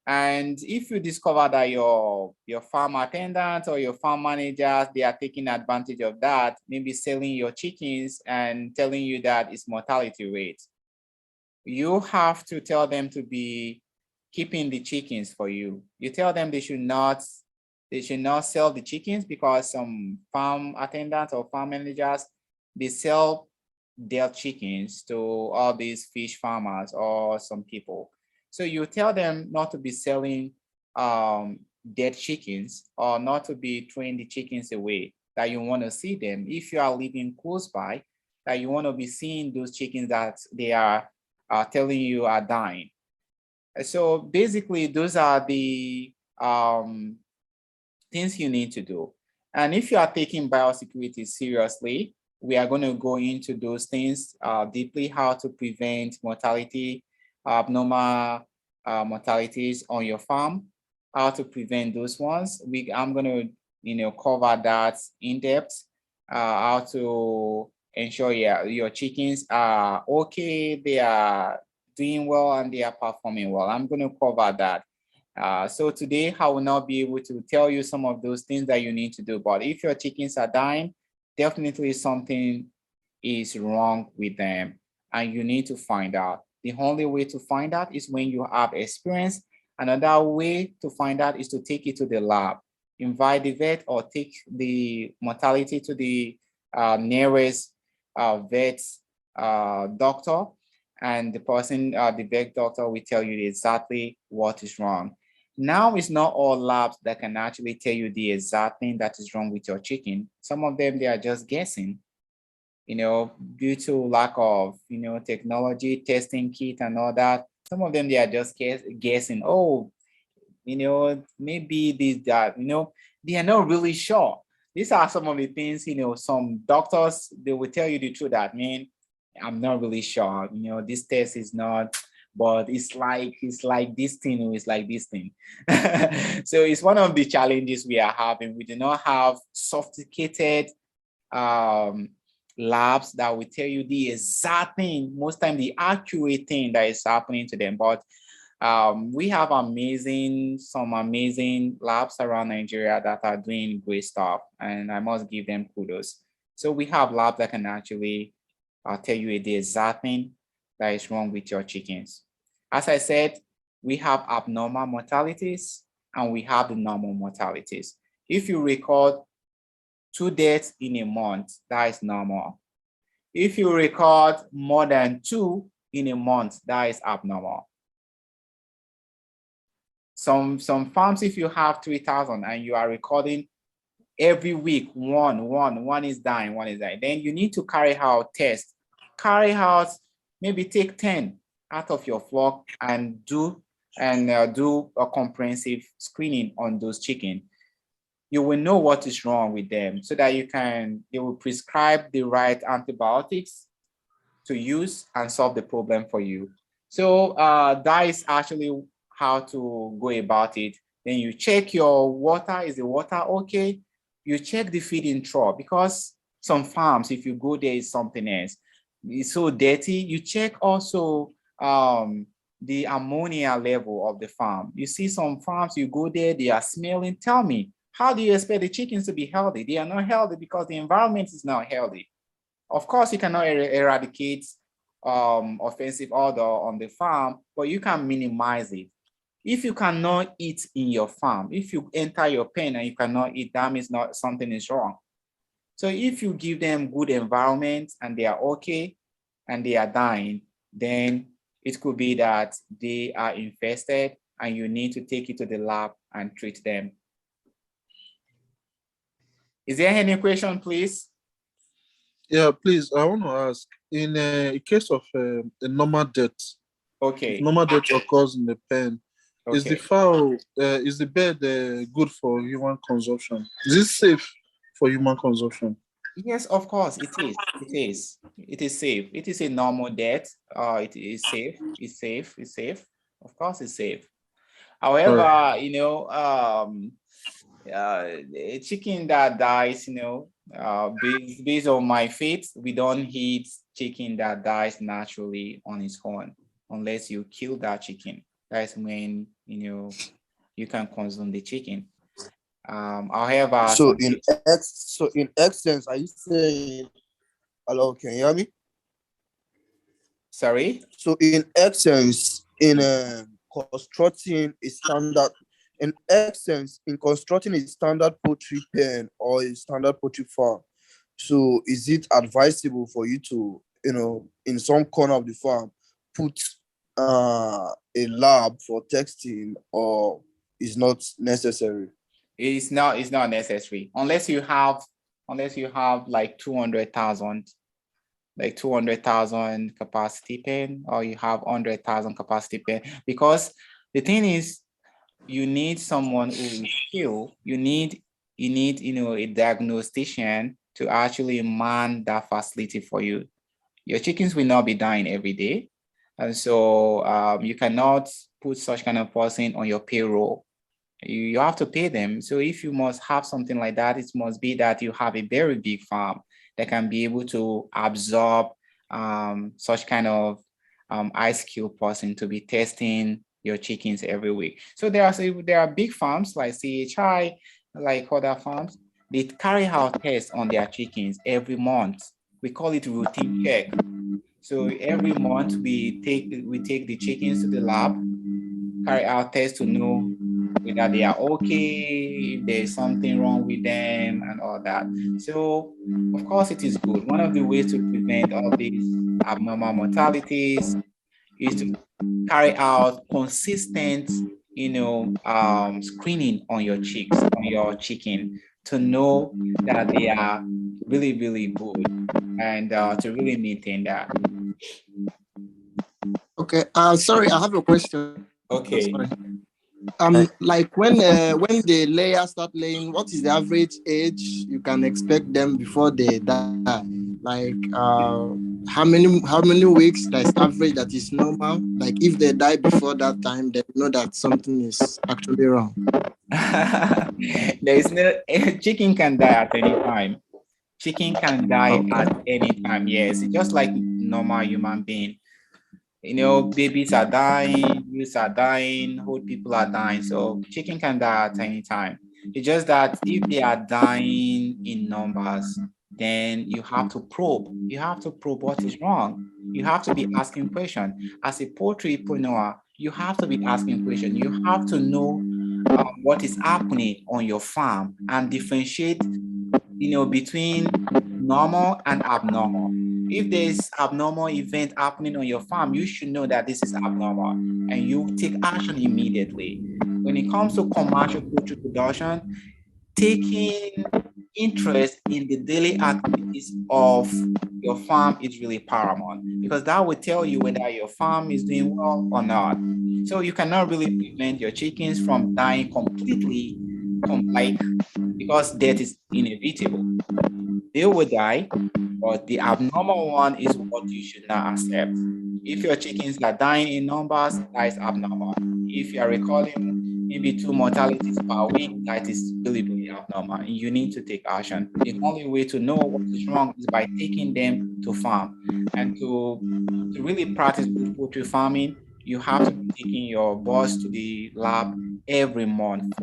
And if you discover that your farm attendant or your farm managers, they are taking advantage of that, maybe selling your chickens and telling you that it's mortality rate, you have to tell them to be keeping the chickens for you. You tell them they should not sell the chickens, because some farm attendants or farm managers, they sell their chickens to all these fish farmers or some people. So you tell them not to be selling dead chickens, or not to be throwing the chickens away, that you want to see them. If you are living close by, that you want to be seeing those chickens that they are telling you are dying. So basically, those are the things you need to do. And if you are taking biosecurity seriously, we are going to go into those things deeply, how to prevent mortality, abnormal mortalities on your farm, how to prevent those ones. I'm going to cover that in depth, how to ensure your chickens are okay, they are doing well, and they are performing well. I'm going to cover that. So today I will not be able to tell you some of those things that you need to do, but if your chickens are dying, definitely something is wrong with them and you need to find out. The only way to find out is when you have experience. Another way to find out is to take it to the lab, invite the vet, or take the mortality to the nearest vet doctor, and the person, the vet doctor, will tell you exactly what is wrong. Now, it's not all labs that can actually tell you the exact thing that is wrong with your chicken. Some of them, they are just guessing, due to lack of, technology, testing kit and all that. Some of them, they are just guessing, oh, maybe this, that, they are not really sure. these are some of the things, some doctors, they will tell you the truth that, man, I'm not really sure, this test is not, but it's like this thing, or it's like this thing. So it's one of the challenges we are having. We do not have sophisticated labs that will tell you the exact thing, most time the accurate thing that is happening to them. But we have some amazing labs around Nigeria that are doing great stuff, and I must give them kudos. So we have labs that can actually tell you the exact thing that is wrong with your chickens. As I said, we have abnormal mortalities and we have the normal mortalities. If you record 2 deaths in a month, that is normal. If you record more than 2 in a month, that is abnormal. Some farms, if you have 3,000 and you are recording every week, one is dying, then you need to carry out tests. Maybe take 10 out of your flock and do a comprehensive screening on those chickens. You will know what is wrong with them so that they will prescribe the right antibiotics to use and solve the problem for you. So that is actually how to go about it. Then you check your water. Is the water okay? You check the feeding trough, because some farms, if you go there, is something else. It's so dirty. You check also the ammonia level of the farm. You see some farms, you go there, they are smelling. Tell me, how do you expect the chickens to be healthy? They are not healthy because the environment is not healthy. Of course, you cannot eradicate offensive odor on the farm, but you can minimize it. If you cannot eat in your farm, if you enter your pen and you cannot eat, that means something is wrong. So if you give them good environment and they are okay and they are dying, then it could be that they are infested and you need to take it to the lab and treat them. Is there any question, please? Yeah, please, I want to ask, in a case of a normal death, okay, normal death occurs in the pen, okay, is the fowl, is the bed good for human consumption? Is it safe for human consumption? Yes, of course, it is. It is safe. It is a normal death. It is safe. It's safe. It's safe. Of course, it's safe. However, a chicken that dies, based on my faith, we don't eat chicken that dies naturally on its own, unless you kill that chicken. That's when you can consume the chicken. However, so in essence, are you saying, hello, can you hear me? Sorry? So in essence, in constructing a standard poultry pen or a standard poultry farm, so is it advisable for you to, in some corner of the farm, put a lab for testing, or is not necessary? It's not necessary unless you have like 200,000 capacity pen, or you have 100,000 capacity pen, because the thing is, you need someone who is skilled. You need a diagnostician to actually man that facility for you. Your chickens will not be dying every day, and so you cannot put such kind of person on your payroll. You have to pay them. So if you must have something like that, it must be that you have a very big farm that can be able to absorb such kind of high skilled person to be testing your chickens every week. So there are big farms like CHI, like other farms. They carry out tests on their chickens every month. We call it routine check. So every month we take the chickens to the lab, carry out tests to know whether they are okay, if there's something wrong with them and all that. So of course it is good. One of the ways to prevent all these abnormal mortalities is to carry out consistent, screening on your chicks, on your chicken, to know that they are really, really good, and to really maintain that. Okay. Sorry, I have a question. Okay. Sorry. Like when the layers start laying, what is the average age you can expect them before they die? Like how many weeks that's average that is normal? Like if they die before that time, they know that something is actually wrong. There is no chicken can die at any time. Chicken can die at any time. Yes, it's just like normal human being. You know, babies are dying, youths are dying, old people are dying. So chicken can die at any time. It's just that if they are dying in numbers, then you have to probe. You have to probe what is wrong. You have to be asking questions. As a poultrypreneur, you have to be asking questions. You have to know what is happening on your farm and differentiate, between normal and abnormal. If there's abnormal event happening on your farm, you should know that this is abnormal and you take action immediately. When it comes to commercial poultry production, taking interest in the daily activities of your farm is really paramount, because that will tell you whether your farm is doing well or not. So you cannot really prevent your chickens from dying completely, because death is inevitable. They will die, but the abnormal one is what you should not accept. If your chickens are dying in numbers, that is abnormal. If you are recording maybe 2 mortalities per week, that is really, really abnormal. And you need to take action. The only way to know what is wrong is by taking them to farm. And to really practice good poultry farming, you have to be taking your boss to the lab every month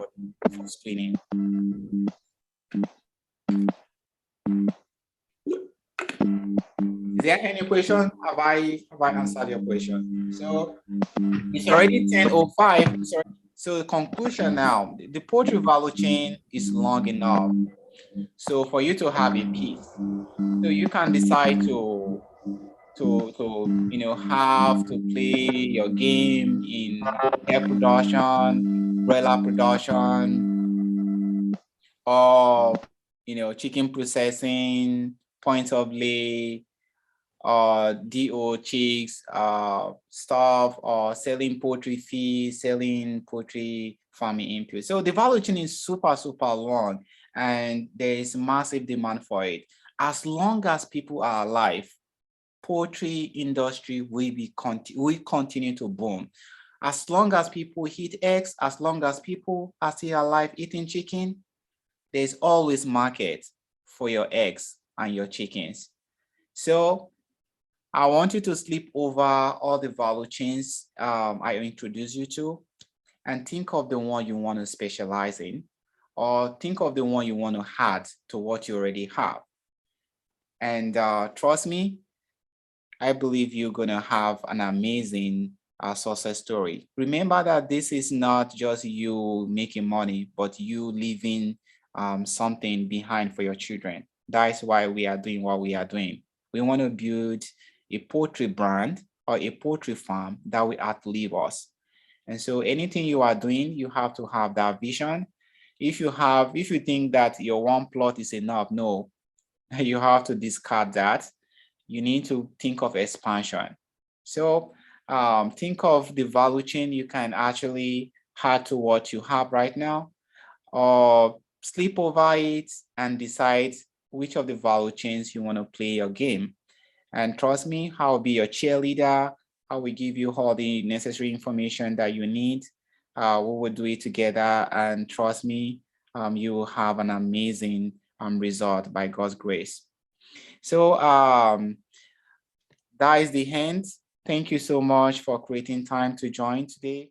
for screening. Is there any question? Have I answered your question? So it's already 10:05. So the conclusion now, the poultry value chain is long enough. So for you to have a piece, so you can decide to have to play your game in egg production, broiler production, or chicken processing, point of lay, DO chicks, stuff, or selling poultry feed, selling poultry farming input. So the value chain is super, super long, and there is massive demand for it. As long as people are alive, poultry industry will continue to boom. As long as people eat eggs, as long as people are still alive eating chicken, there's always market for your eggs and your chickens. So I want you to sleep over all the value chains I introduced you to, and think of the one you want to specialize in, or think of the one you want to add to what you already have. And trust me, I believe you're going to have an amazing success story. Remember that this is not just you making money, but you leaving something behind for your children. That's why we are doing what we are doing. We want to build a poultry brand or a poultry farm that will outlive us. And so anything you are doing, you have to have that vision. If you think that your one plot is enough, no, you have to discard that. You need to think of expansion. So think of the value chain you can actually add to what you have right now, or sleep over it and decide which of the value chains you want to play your game. And trust me, I'll be your cheerleader. I will give you all the necessary information that you need. We will do it together, and trust me, you will have an amazing result by God's grace. So that is the end. Thank you so much for creating time to join today.